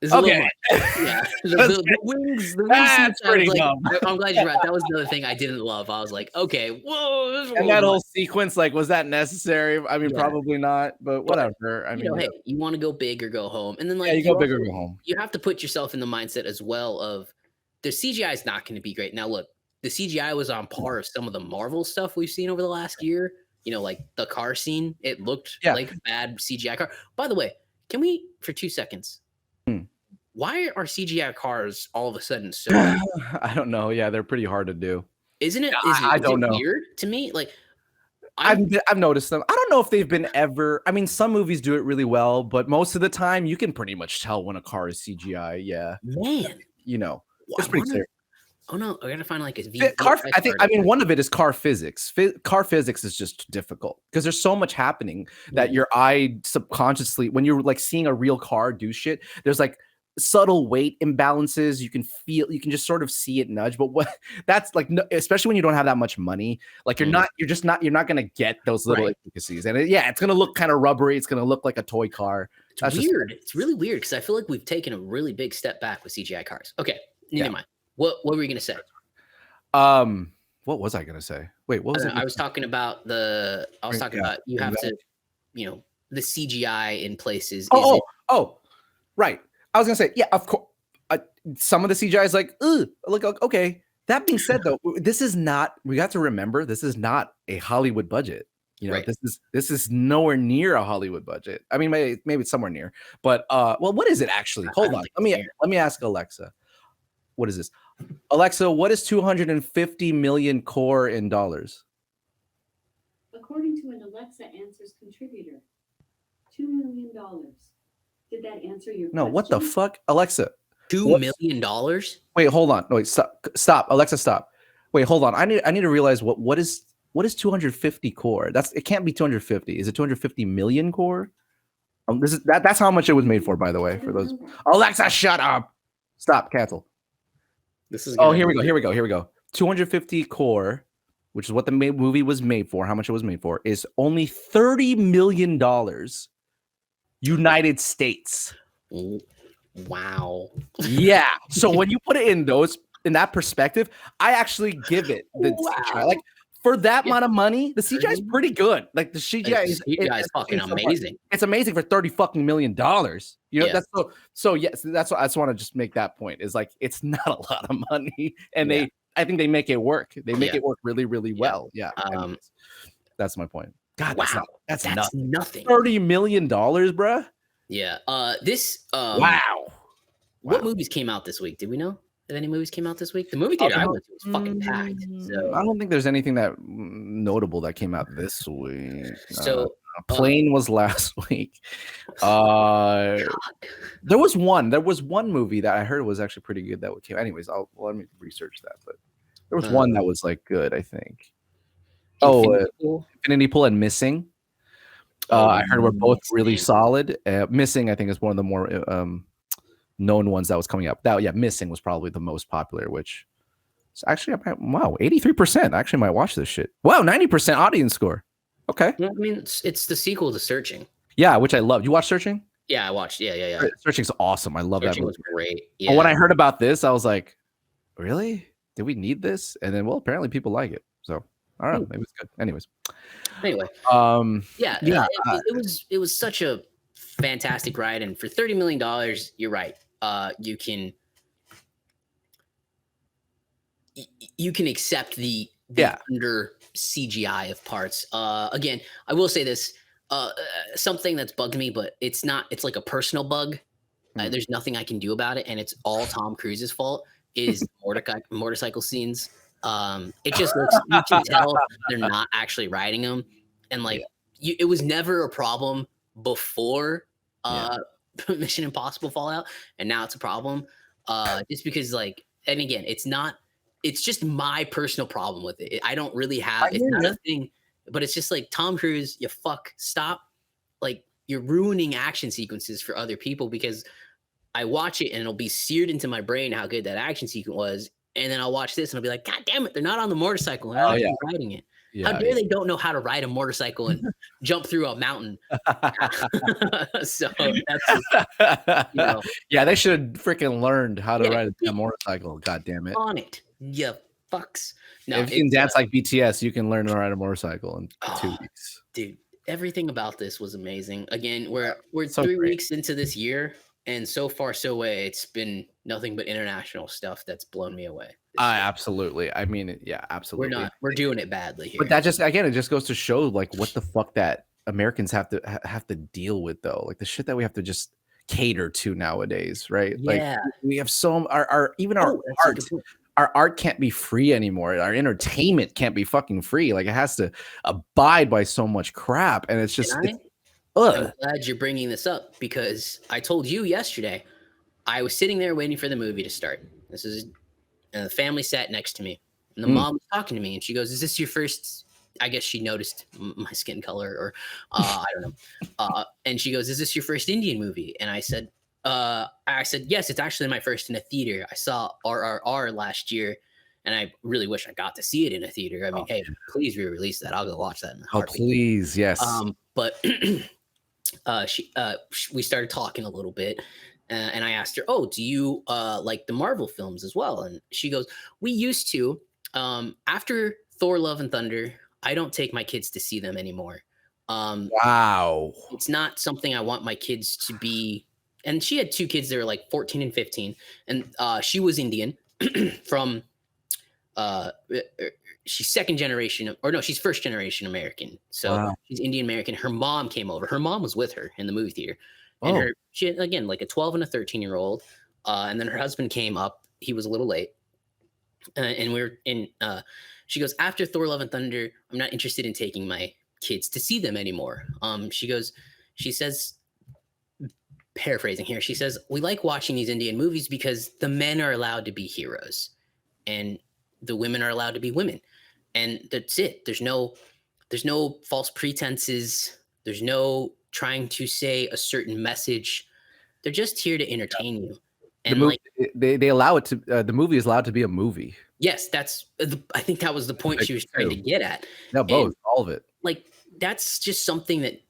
B: it's a little much. Yeah, the wings.
A: That's pretty dumb.
B: I'm glad you're right. That was another thing I didn't love. I was like, okay, whoa.
A: And that whole sequence, like, was that necessary? I mean, probably not, but whatever. I mean,
B: hey, you want to go big or go home, and then
A: you go big or go home.
B: You have to put yourself in the mindset as well of the CGI is not going to be great. Now, look, the CGI was on par of some of the Marvel stuff we've seen over the last year. Like the car scene, it looked like bad CGI car. By the way, can we for 2 seconds? Why are CGI cars all of a sudden so
A: I don't know. Yeah, they're pretty hard to do.
B: Isn't it?
A: I don't know.
B: Weird to me. Like
A: I've noticed them. I don't know if they've been ever. I mean, some movies do it really well, but most of the time, you can pretty much tell when a car is CGI. Yeah,
B: man.
A: It's pretty clear.
B: Oh no, I gotta find like a
A: car. I mean, one of it is car physics. Car physics is just difficult because there's so much happening that your eye subconsciously, when you're like seeing a real car do shit, there's like subtle weight imbalances. You can just sort of see it nudge, but that's like, especially when you don't have that much money, like you're not gonna get those little intricacies, and it's gonna look kind of rubbery. It's gonna look like a toy car.
B: It's weird. It's really weird because I feel like we've taken a really big step back with CGI cars. Okay, never mind. What were you gonna say?
A: What was I gonna say? Wait, what was it?
B: I was talking about you have to, the CGI in places.
A: Right. I was gonna say, yeah, of course. Some of the CGI is like, okay. That being said, though, this is not. We got to remember, this is not a Hollywood budget. This is nowhere near a Hollywood budget. I mean, maybe it's somewhere near, but what is it actually? Hold on. Let me ask Alexa. What is this? Alexa, what is 250 million core in dollars?
C: According to an Alexa Answers contributor, $2 million. Did that answer your question?
A: No, what the fuck? Alexa.
B: $2 million?
A: Wait, hold on. Wait, stop. Alexa, stop. Wait, hold on. I need to realize what is 250 core? It can't be 250. Is it 250 million core? That's how much it was made for, by the way. For those. Alexa, shut up. Stop, cancel. Here we go. 250 core, which is what the movie was made for, how much it was made for, is only $30 million United States.
B: Wow.
A: Yeah. So when you put it in that perspective, I actually give it the CGI. Like, for that amount of money, the CGI is pretty good. Like, the CGI is
B: fucking amazing.
A: It's amazing for $30 million. That's so yes. That's what I just want to just make that point. Is like, it's not a lot of money, and I think they make it work. They make it work really, really well. Yeah. That's my point. God,
B: wow. That's nothing.
A: $30 million, bruh.
B: Yeah.
A: Wow.
B: What movies came out this week? Did we know? If any movies came out this week? The movie theater I went to was fucking packed. So
A: I don't think there's anything that notable that came out this week.
B: So
A: Plane was last week. There was one movie that I heard was actually pretty good that came. Anyways, let me research that. But there was one that was like good, I think. Infinity Pool and Missing. I heard were both really solid. Missing, I think, is one of the more known ones that was coming up. Missing was probably the most popular, which is actually 83%. I actually might watch this shit. Wow, 90% audience score. Okay.
B: Well, I mean, it's the sequel to Searching.
A: Yeah, which I love. You watch Searching?
B: Yeah, I watched. Yeah.
A: Searching's awesome. I love that movie.
B: Was great. Yeah.
A: But when I heard about this, I was like, really? Did we need this? And then, apparently people like it. So I don't know. Maybe it's good. Anyways.
B: Anyway. It was such a fantastic ride, and for $30 million, you're right. You can accept the under CGI of parts. Again, I will say this, something that's bugged me, but it's like a personal bug. There's nothing I can do about it, and it's all Tom Cruise's fault, is motorcycle scenes. It just looks, you can tell they're not actually riding them. And it was never a problem before Mission Impossible Fallout, and now it's a problem. Just because and again, it's just my personal problem with it. I don't really have, it's not a thing, but it's just like, Tom Cruise, stop. like you're ruining action sequences for other people because I watch it and it'll be seared into my brain how good that action sequence was. And then I'll watch this and I'll be like, God damn it, they're not on the motorcycle. They're not actually riding it. How dare they don't know how to ride a motorcycle and jump through a mountain? So that's just,
A: yeah, they should have freaking learned how to ride a motorcycle. God damn it.
B: On it. Yeah, fucks. No,
A: if you can dance like BTS, you can learn to ride a motorcycle in 2 weeks.
B: Dude, everything about this was amazing. Again, we're
A: so
B: 3
A: great.
B: weeks into this year. And so far, so away, it's been nothing but international stuff that's blown me away.
A: Absolutely. I mean, yeah, absolutely.
B: We're doing it badly here.
A: But that just, again, it just goes to show like what the fuck that Americans have to deal with, though. Like the shit that we have to just cater to nowadays, right?
B: Yeah.
A: Like we have our art can't be free anymore. Our entertainment can't be fucking free. Like it has to abide by so much crap, and it's just.
B: I'm glad you're bringing this up because I told you yesterday I was sitting there waiting for the movie to start. This is the family sat next to me, and the mom was talking to me, and she goes, "Is this your first?" I guess she noticed my skin color, or I don't know. And she goes, "Is this your first Indian movie?" And I said, "Yes, it's actually my first in a theater. I saw RRR last year." And I really wish I got to see it in a theater. I mean, hey, please re-release that. I'll go watch that in a heartbeat.
A: Please, yes.
B: But we started talking a little bit, and I asked her, "Oh, do you like the Marvel films as well?" And she goes, "We used to. After Thor: Love and Thunder, I don't take my kids to see them anymore.
A: Wow,
B: it's not something I want my kids to be." And she had 2 kids that were like 14 and 15, and she was Indian from. She's second generation, or no, she's first generation American. So she's Indian American. Her mom came over. Her mom was with her in the movie theater, and she had, again, like a 12 and a 13-year-old. And then her husband came up. He was a little late, and we were in. She goes, "After Thor: Love and Thunder, I'm not interested in taking my kids to see them anymore." She says, paraphrasing here, she says, "We like watching these Indian movies because the men are allowed to be heroes, and the women are allowed to be women. And that's it. There's no false pretenses. There's no trying to say a certain message. They're just here to entertain you." And
A: they allow it to, the movie is allowed to be a movie.
B: Yes, I think that was the point she was trying to get at.
A: No, both, all of it.
B: Like, that's just something that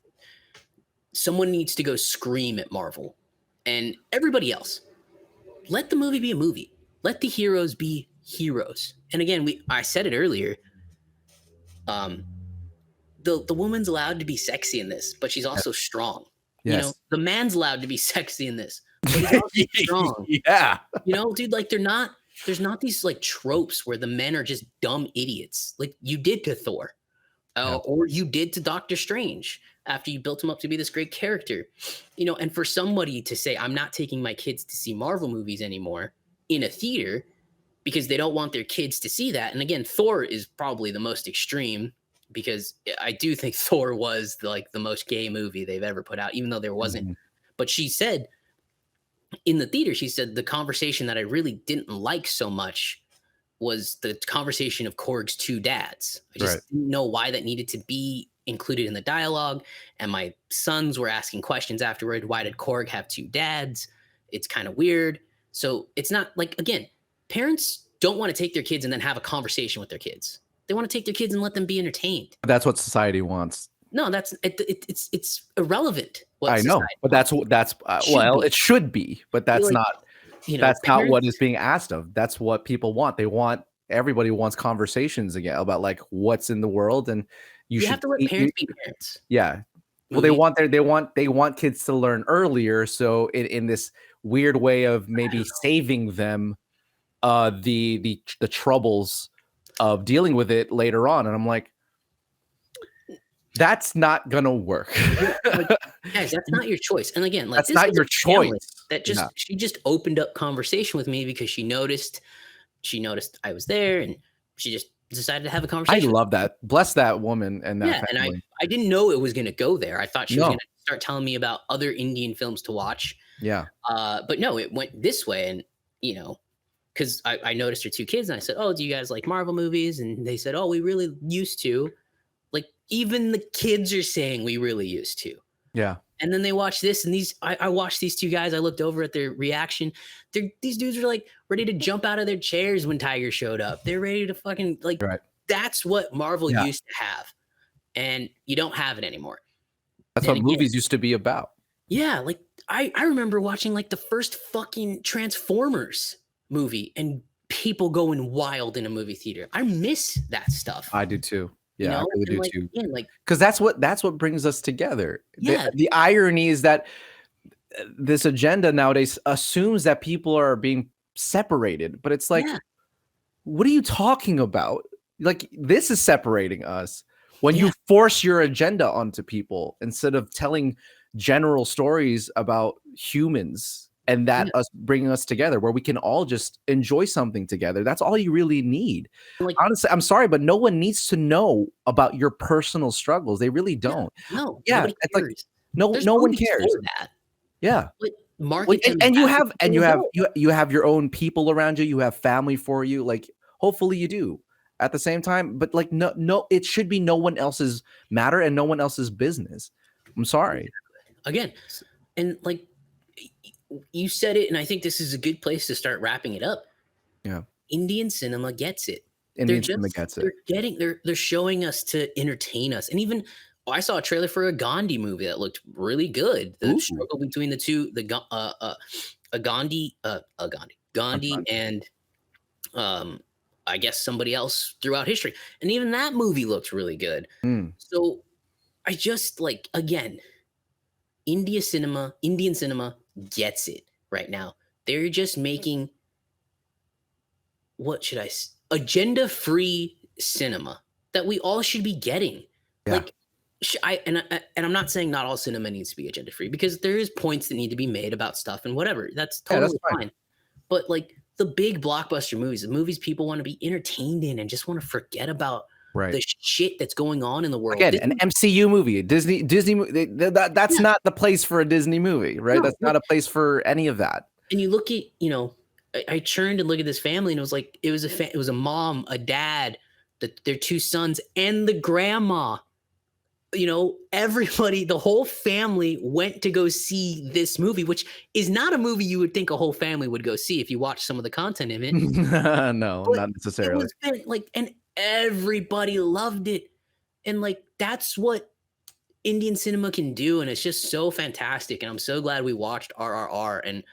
B: someone needs to go scream at Marvel and everybody else. Let the movie be a movie. Let the heroes be heroes. And again, I said it earlier. The woman's allowed to be sexy in this, but she's also strong.
A: Yes.
B: The man's allowed to be sexy in this, but he's also strong.
A: Yeah.
B: Dude, like there's not these like tropes where the men are just dumb idiots. Like you did to Thor, or you did to Doctor Strange after you built him up to be this great character. And for somebody to say, "I'm not taking my kids to see Marvel movies anymore in a theater," because they don't want their kids to see that. And again, Thor is probably the most extreme, because I do think Thor was the most gay movie they've ever put out, even though there wasn't. Mm-hmm. But she said in the theater, she said the conversation that I really didn't like so much was the conversation of Korg's 2 dads. I just didn't know why that needed to be included in the dialogue. And my sons were asking questions afterward. Why did Korg have 2 dads? It's kind of weird. So it's not like, again, parents don't want to take their kids and then have a conversation with their kids. They want to take their kids and let them be entertained.
A: That's what society wants.
B: No, it's irrelevant.
A: I know, but that's it should be, but that's not. That's not what is being asked of. That's what people want. Everybody wants conversations again about like what's in the world, and you
B: have to let parents be parents.
A: Yeah. Well, they want kids to learn earlier. So in this weird way of maybe saving them the troubles of dealing with it later on. And I'm like, that's not gonna work.
B: Guys, that's not your choice. And again,
A: that's not your choice.
B: She just opened up conversation with me because she noticed I was there, and she just decided to have a conversation.
A: I love that. Bless that woman and that family.
B: And I didn't know it was gonna go there. I thought she was gonna start telling me about other Indian films to watch.
A: Yeah.
B: But no, it went this way, and because I noticed her 2 kids, and I said, "Oh, do you guys like Marvel movies?" And they said, "Oh, we really used to." Like, even the kids are saying we really used to.
A: Yeah.
B: And then they watch this, and I watched these two guys. I looked over at their reaction. These dudes are like ready to jump out of their chairs when Tiger showed up. They're ready to fucking like.
A: Right.
B: That's what Marvel used to have, and you don't have it anymore.
A: That's what movies used to be about.
B: Yeah, like I remember watching like the first fucking Transformers movie, and people going wild in a movie theater. I miss that stuff.
A: I do too. Yeah, I really do too.
B: Yeah, like,
A: because that's what brings us together.
B: Yeah.
A: The irony is that this agenda nowadays assumes that people are being separated, but it's like, what are you talking about? Like, this is separating us when you force your agenda onto people instead of telling general stories about humans. And that us bringing us together where we can all just enjoy something together. That's all you really need. Like, honestly, I'm sorry, but no one needs to know about your personal struggles. They really don't.
B: No.
A: Yeah. It's like no one cares.
B: That.
A: Yeah.
B: But market
A: and you have your own people around you. You have family for you. Like, hopefully you do at the same time. But like, no, it should be no one else's matter and no one else's business. I'm sorry.
B: Again, and like, you said it, and I think this is a good place to start wrapping it up.
A: Yeah.
B: Indian cinema gets it.
A: Indian cinema gets it.
B: They're showing us to entertain us. And even I saw a trailer for a Gandhi movie that looked really good. The struggle between the two, Gandhi and I guess somebody else throughout history. And even that movie looked really good. So I just like, again, Indian cinema gets it right now. They're just making, agenda-free cinema that we all should be getting. Yeah. Like, I'm not saying not all cinema needs to be agenda-free, because there is points that need to be made about stuff and whatever. That's totally fine. But like the big blockbuster movies, the movies people want to be entertained in and just want to forget about the shit that's going on in the world.
A: Again, an MCU movie, a Disney that's not the place for a Disney movie, right? No, that's not a place for any of that.
B: And you look at, I turned and look at this family, and it was like, it was a mom, a dad, their two sons, and the grandma. Everybody, the whole family went to go see this movie, which is not a movie you would think a whole family would go see if you watch some of the content in it.
A: No, but not necessarily.
B: And everybody loved it. And like, that's what Indian cinema can do. And it's just so fantastic. And I'm so glad we watched RRR. And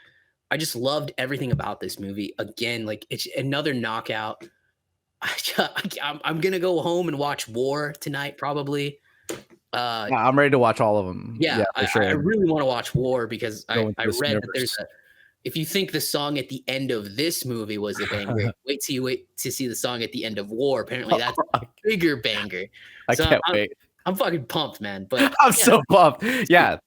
B: I just loved everything about this movie. Again, like, it's another knockout. I'm going to go home and watch War tonight, probably.
A: I'm ready to watch all of them.
B: Yeah, for sure. I really want to watch War, because I read that there's if you think the song at the end of this movie was a banger, wait to see the song at the end of War. Apparently that's a bigger banger.
A: I can't wait.
B: I'm fucking pumped, man. But
A: I'm so pumped. Yeah.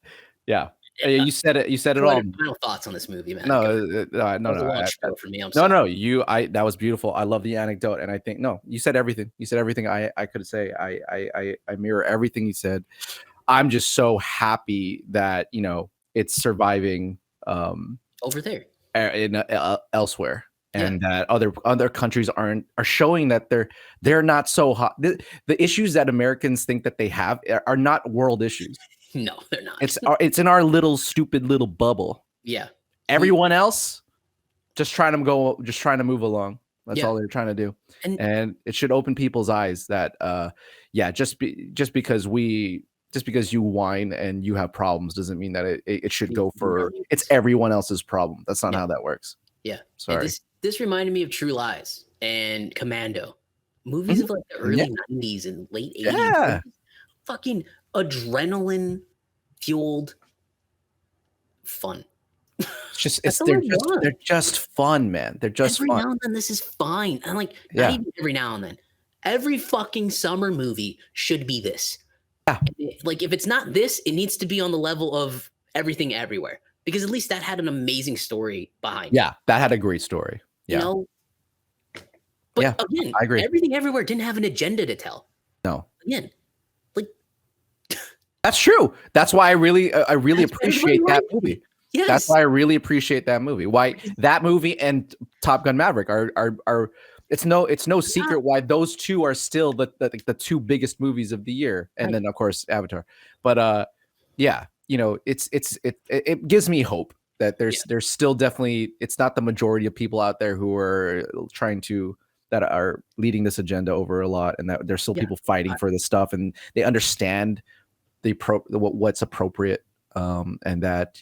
A: You said it. You said it all.
B: Final thoughts on this movie, man?
A: No.
B: For me, I'm sorry.
A: That was beautiful. I love the anecdote, and I think you said everything. You said everything I could say. I mirror everything you said. I'm just so happy that it's surviving
B: over there
A: in elsewhere, and that other countries are showing that they're not so hot. The issues that Americans think that they have are not world issues.
B: No, they're not.
A: It's in our little stupid little bubble.
B: Yeah.
A: Everyone else just trying to move along. That's all they're trying to do. And it should open people's eyes that just because you whine and you have problems doesn't mean that it should go for it's everyone else's problem. That's not how that works.
B: Yeah.
A: Sorry.
B: This reminded me of True Lies and Commando. Movies of like the early 90s and late 80s.
A: Yeah.
B: Fucking adrenaline fueled fun.
A: They're just fun, man. They're just
B: every
A: fun.
B: Now and then this is fine. And like, not even every now and then. Every fucking summer movie should be this.
A: Yeah.
B: Like, if it's not this, it needs to be on the level of Everything Everywhere, because at least that had an amazing story behind it.
A: Yeah, that had a great story. Yeah.
B: But again,
A: I agree.
B: Everything Everywhere didn't have an agenda to tell.
A: No.
B: Again,
A: that's true. That's why I really appreciate that movie.
B: Yes.
A: That's why I really appreciate that movie. Why that movie and Top Gun Maverick are it's no secret why those two are still the two biggest movies of the year. And then of course Avatar. But it gives me hope that there's still definitely, it's not the majority of people out there who are that are leading this agenda over a lot, and that there's still people fighting for this stuff, and they understand what's appropriate, and that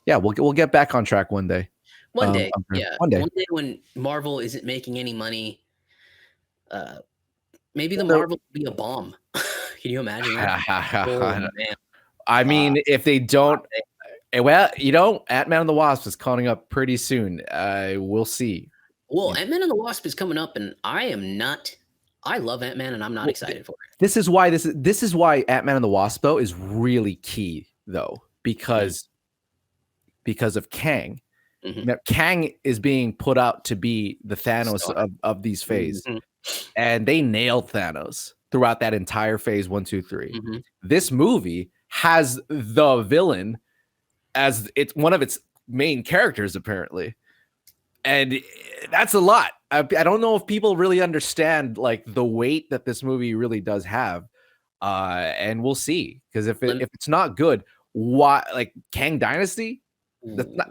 A: we'll get back on track one day.
B: One day,
A: one day
B: when Marvel isn't making any money, maybe the Marvel will be a bomb. Can you imagine that? Oh, man.
A: I mean, if they don't, well, Ant-Man and the Wasp is coming up pretty soon. We'll see.
B: Well, Ant-Man and the Wasp is coming up, and I love Ant-Man, and I'm not excited for it.
A: This is why Ant-Man and the Wasp, though, is really key, though, because of Kang. Mm-hmm. Now, Kang is being put out to be the Thanos of these phases, and they nailed Thanos throughout that entire phase 1, 2, 3. Mm-hmm. This movie has the villain as one of its main characters, apparently. And that's a lot. I don't know if people really understand like the weight that this movie really does have. And we'll see. Because if it's not good, why, like Kang Dynasty,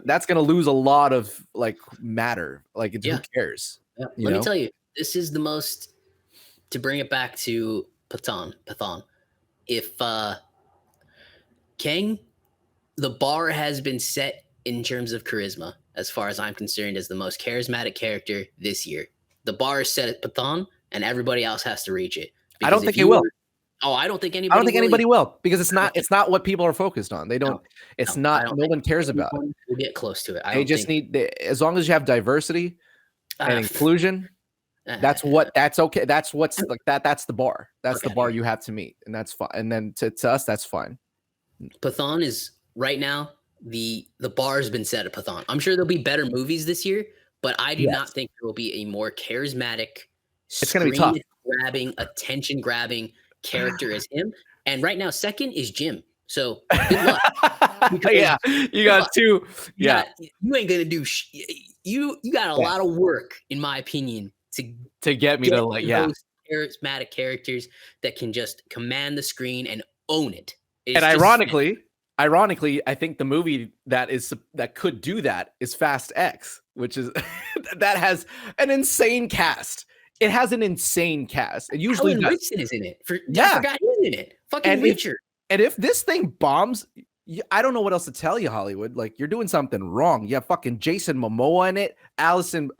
A: that's going to lose a lot of like matter. Like who cares?
B: Yeah. Let me tell you, this is the most, to bring it back to Pathaan. If Kang, the bar has been set in terms of charisma, as far as I'm concerned, as the most charismatic character this year. The bar is set at Pathaan, and everybody else has to reach it.
A: I don't think it will.
B: Oh, I don't think anybody
A: will, because it's not what people are focused on. They don't. No one cares about it.
B: We'll get close to it.
A: They just need, as long as you have diversity and inclusion. That's okay. That's what's like that. That's the bar. That's the bar you have to meet, and that's fine. And then to us, that's fine.
B: Pathaan is right now. The bar has been set at Pathaan. I'm sure there'll be better movies this year, but I do not think there will be a more charismatic,
A: it's going to be tough,
B: attention grabbing character as him. And right now, second is Jim. So good luck.
A: You got two.
B: You ain't gonna do. You got a lot of work, in my opinion, to get me to like those charismatic characters that can just command the screen and own it.
A: And ironically, I think the movie that could do that is Fast X, which is that has an insane cast. It has an insane cast. It usually
B: Alan Richardson is in it. I forgot he's in it. Fucking Richard.
A: And if this thing bombs, I don't know what else to tell you, Hollywood. Like, you're doing something wrong. You have fucking Jason Momoa in it, Allison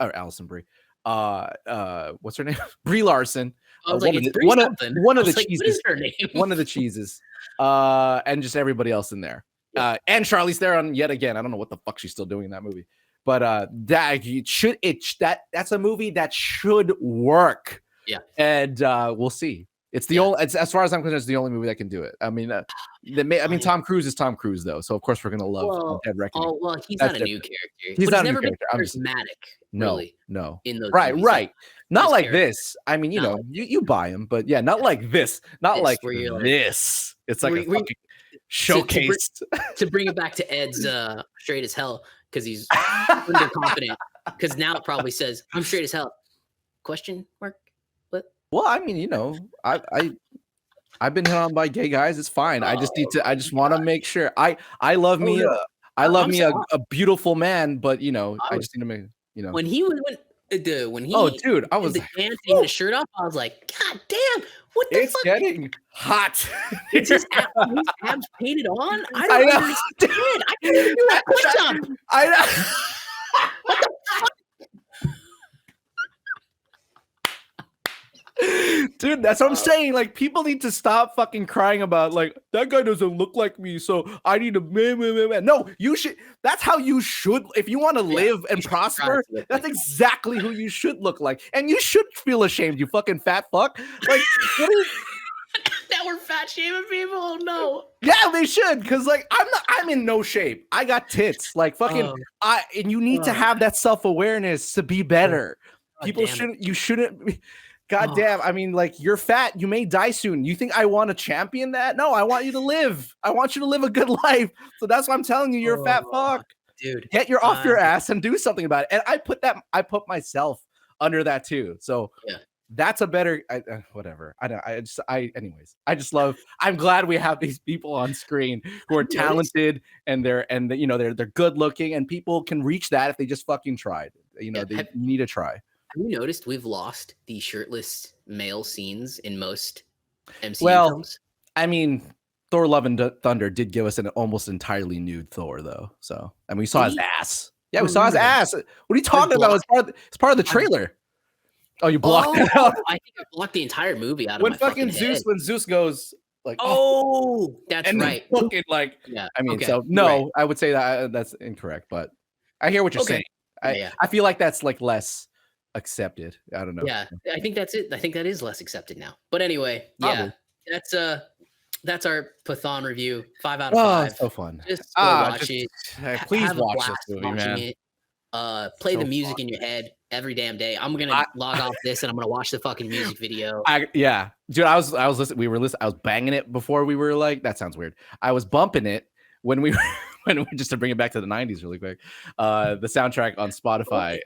A: Brie. What's her name? Brie Larson. One of the cheeses. One of the cheeses. And just everybody else in there. And Charlize Theron yet again. I don't know what the fuck she's still doing in that movie. But that's a movie that should work.
B: Yeah.
A: And we'll see. It's the only, as far as I'm concerned, it's the only movie that can do it. I mean, Tom Cruise is Tom Cruise, though, so of course we're gonna love Dead Reckoning.
B: Oh well, he's not a new character.
A: He's not a new character.
B: Charismatic, really.
A: No.
B: In those
A: right. Not like this. I mean, you buy him, but not like this. Not like this. It's like a fucking showcase.
B: To bring it back to Ed's straight as hell, because he's underconfident. Because now it probably says, "I'm straight as hell." Question mark.
A: Well, I mean, I've been hit on by gay guys. It's fine. I just want to make sure. I love me a beautiful man, but I just need to make
B: when he
A: dude, I was
B: taking his shirt off. I was like, God damn, what the fuck?
A: It's getting hot.
B: Is his abs painted on? I don't understand. I can't even do that push-up.
A: I know.
B: What the fuck?
A: Dude, that's what I'm saying. Like, people need to stop fucking crying about like that guy doesn't look like me, so I need to. No, you should. That's how you should. If you want to live and prosper, that's exactly who you should look like, and you should feel ashamed. You fucking fat fuck. Like,
B: that we're fat shaming people. Oh, no.
A: Yeah, they should, because like I'm in no shape. I got tits. Like fucking. And you need to have that self-awareness to be better. People shouldn't. You shouldn't. God damn. I mean, like, you're fat. You may die soon. You think I want to champion that? No, I want you to live. I want you to live a good life. So that's why I'm telling you, you're a fat fuck.
B: Dude.
A: Get off your ass and do something about it. And I put myself under that too. So That's a better whatever. I don't. Anyways. I just love. I'm glad we have these people on screen who are talented and they're good looking and people can reach that if they just fucking tried. They need to try.
B: Have you noticed we've lost the shirtless male scenes in most MCU films?
A: I mean, Thor: Love and Thunder did give us an almost entirely nude Thor, though. So, and we saw his ass. Yeah, we saw his ass. What are you talking about? It's part of the trailer. Oh, you blocked that out?
B: I think I blocked the entire movie out of
A: when
B: my fucking
A: Zeus,
B: head.
A: When Zeus goes like,
B: that's
A: and
B: right.
A: Fucking like,
B: yeah.
A: I mean,
B: okay.
A: so no,
B: right.
A: I would say that's incorrect, but I hear what you're saying. I feel like that's like less accepted. I don't know.
B: Yeah, I think that's it. I think that is less accepted now. But anyway,
A: Probably.
B: that's our Pathaan review. 5 out of 5.
A: So fun.
B: Just go watch it.
A: Please watch this movie, man.
B: It. Play the music in your head every damn day. I'm gonna log off this and I'm gonna watch the fucking music video.
A: Dude, I was listening. We were listening. I was banging it before we were like. That sounds weird. I was bumping it when we were just to bring it back to the 90s really quick. The soundtrack on Spotify.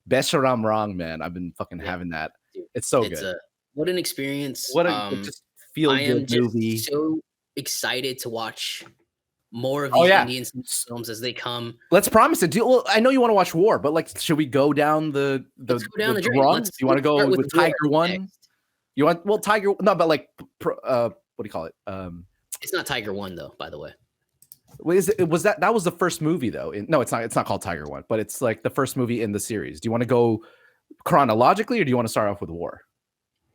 A: Best Shit I'm Wrong, man. I've been fucking having that. Dude, it's so good.
B: What an experience.
A: What a just feel good movie.
B: So excited to watch more of these Indian films as they come.
A: Let's promise it. Well, I know you want to watch War, but like, should we go down the run? Do you want to go with Tiger One? You want Tiger? No, but like, what do you call it?
B: It's not Tiger One though, by the way.
A: That was the first movie though? No, it's not. It's not called Tiger One, but it's like the first movie in the series. Do you want to go chronologically, or do you want to start off with War?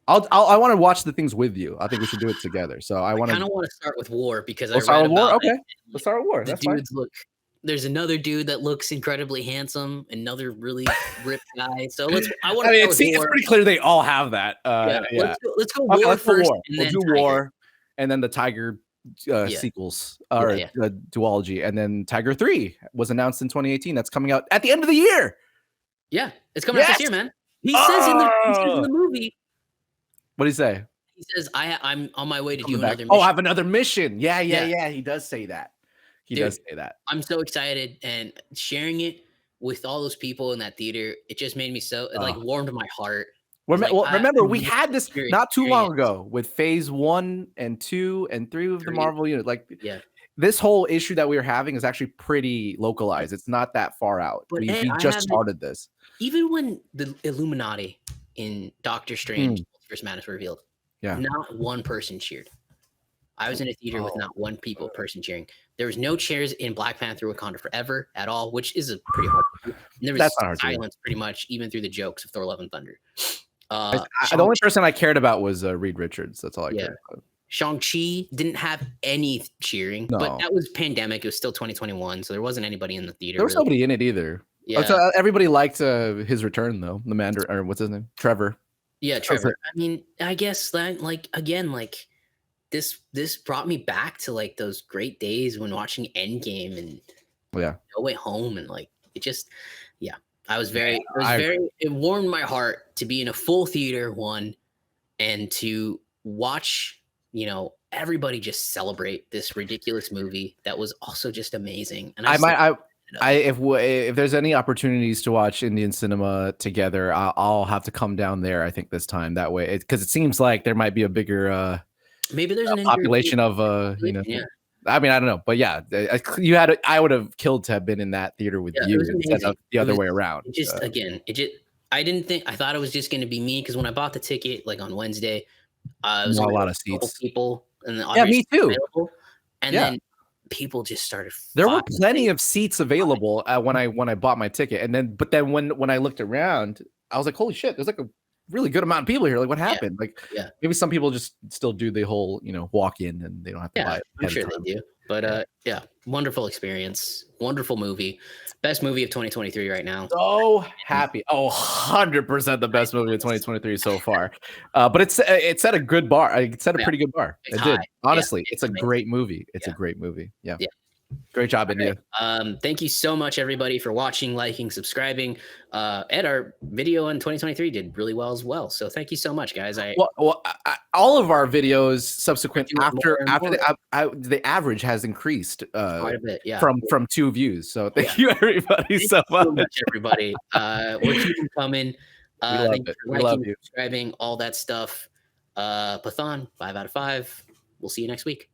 A: I want to watch the things with you. I think we should do it together. So I kind
B: of want to start with War because
A: let's start with War. Okay, let's start with War.
B: That's fine. There's another dude that looks incredibly handsome, another really ripped guy. So I want to.
A: It's pretty clear they all have that.
B: Let's go War first.
A: War. We'll do War, and then the Tiger sequels or duology, and then Tiger 3 was announced in 2018. That's coming out at the end of the year.
B: Yeah, it's coming out this year, man. He says in the movie.
A: What did he say?
B: He says, I'm on my way to do another mission.
A: Oh, I have another mission. Yeah. He does say that. He does say that.
B: I'm so excited, and sharing it with all those people in that theater, it just made me so, it warmed my heart.
A: Remember, we had this not too long ago with Phase 1 and 2 and 3 of the Marvel unit. This whole issue that we were having is actually pretty localized. It's not that far out.
B: But
A: we just started this.
B: Even when the Illuminati in Doctor Strange First Madness were revealed, not one person cheered. I was in a theater with not one person cheering. There was no cheers in Black Panther Wakanda Forever at all, which is a pretty hard to do. And there was silence pretty much, even through the jokes of Thor: Love and Thunder.
A: The only person I cared about was Reed Richards. That's all I cared about.
B: Shang-Chi didn't have any cheering, but that was pandemic. It was still 2021, so there wasn't anybody in the theater.
A: There was nobody in it either. Yeah. So everybody liked his return, though. The Mandarin, or what's his name? Trevor.
B: Yeah, Trevor. I mean, I guess that, this brought me back to like those great days when watching Endgame and No Way Home, and it just, it warmed my heart to be in a full theater and to watch, everybody just celebrate this ridiculous movie that was also just amazing. And
A: if there's any opportunities to watch Indian cinema together, I'll have to come down there. I think this time that way, because it seems like there might be a bigger
B: maybe there's an
A: population of I mean, I don't know, but I would have killed to have been in that theater with you instead of the other way around.
B: I thought it was just going to be me, because when I bought the ticket on Wednesday, it was
A: a lot of seats,
B: people, and
A: me too.
B: And then people just started.
A: There were plenty of seats available when I bought my ticket, but then when I looked around, I was like, holy shit, there's a really good amount of people here. What happened? Maybe some people just still do the whole walk in and they don't have to buy it.
B: I'm sure they do. But wonderful experience, wonderful movie, best movie of 2023 right now.
A: So happy. 100% the best movie of 2023 so far. But it set a good bar. It set a pretty good bar. It did. Honestly, it's a great movie. It's a great movie. Yeah. Great job, India.
B: Thank you so much, everybody, for watching, liking, subscribing. Ed, our video in 2023 did really well as well. So thank you so much, guys.
A: All of our videos subsequent after the average has increased quite a bit, from 2 views. So thank you, everybody, so much.
B: Everybody. We're keeping coming.
A: We love
B: Thank you
A: it.
B: for
A: We love
B: liking,
A: you.
B: subscribing, all that stuff. Pathaan, 5 out of 5. We'll see you next week.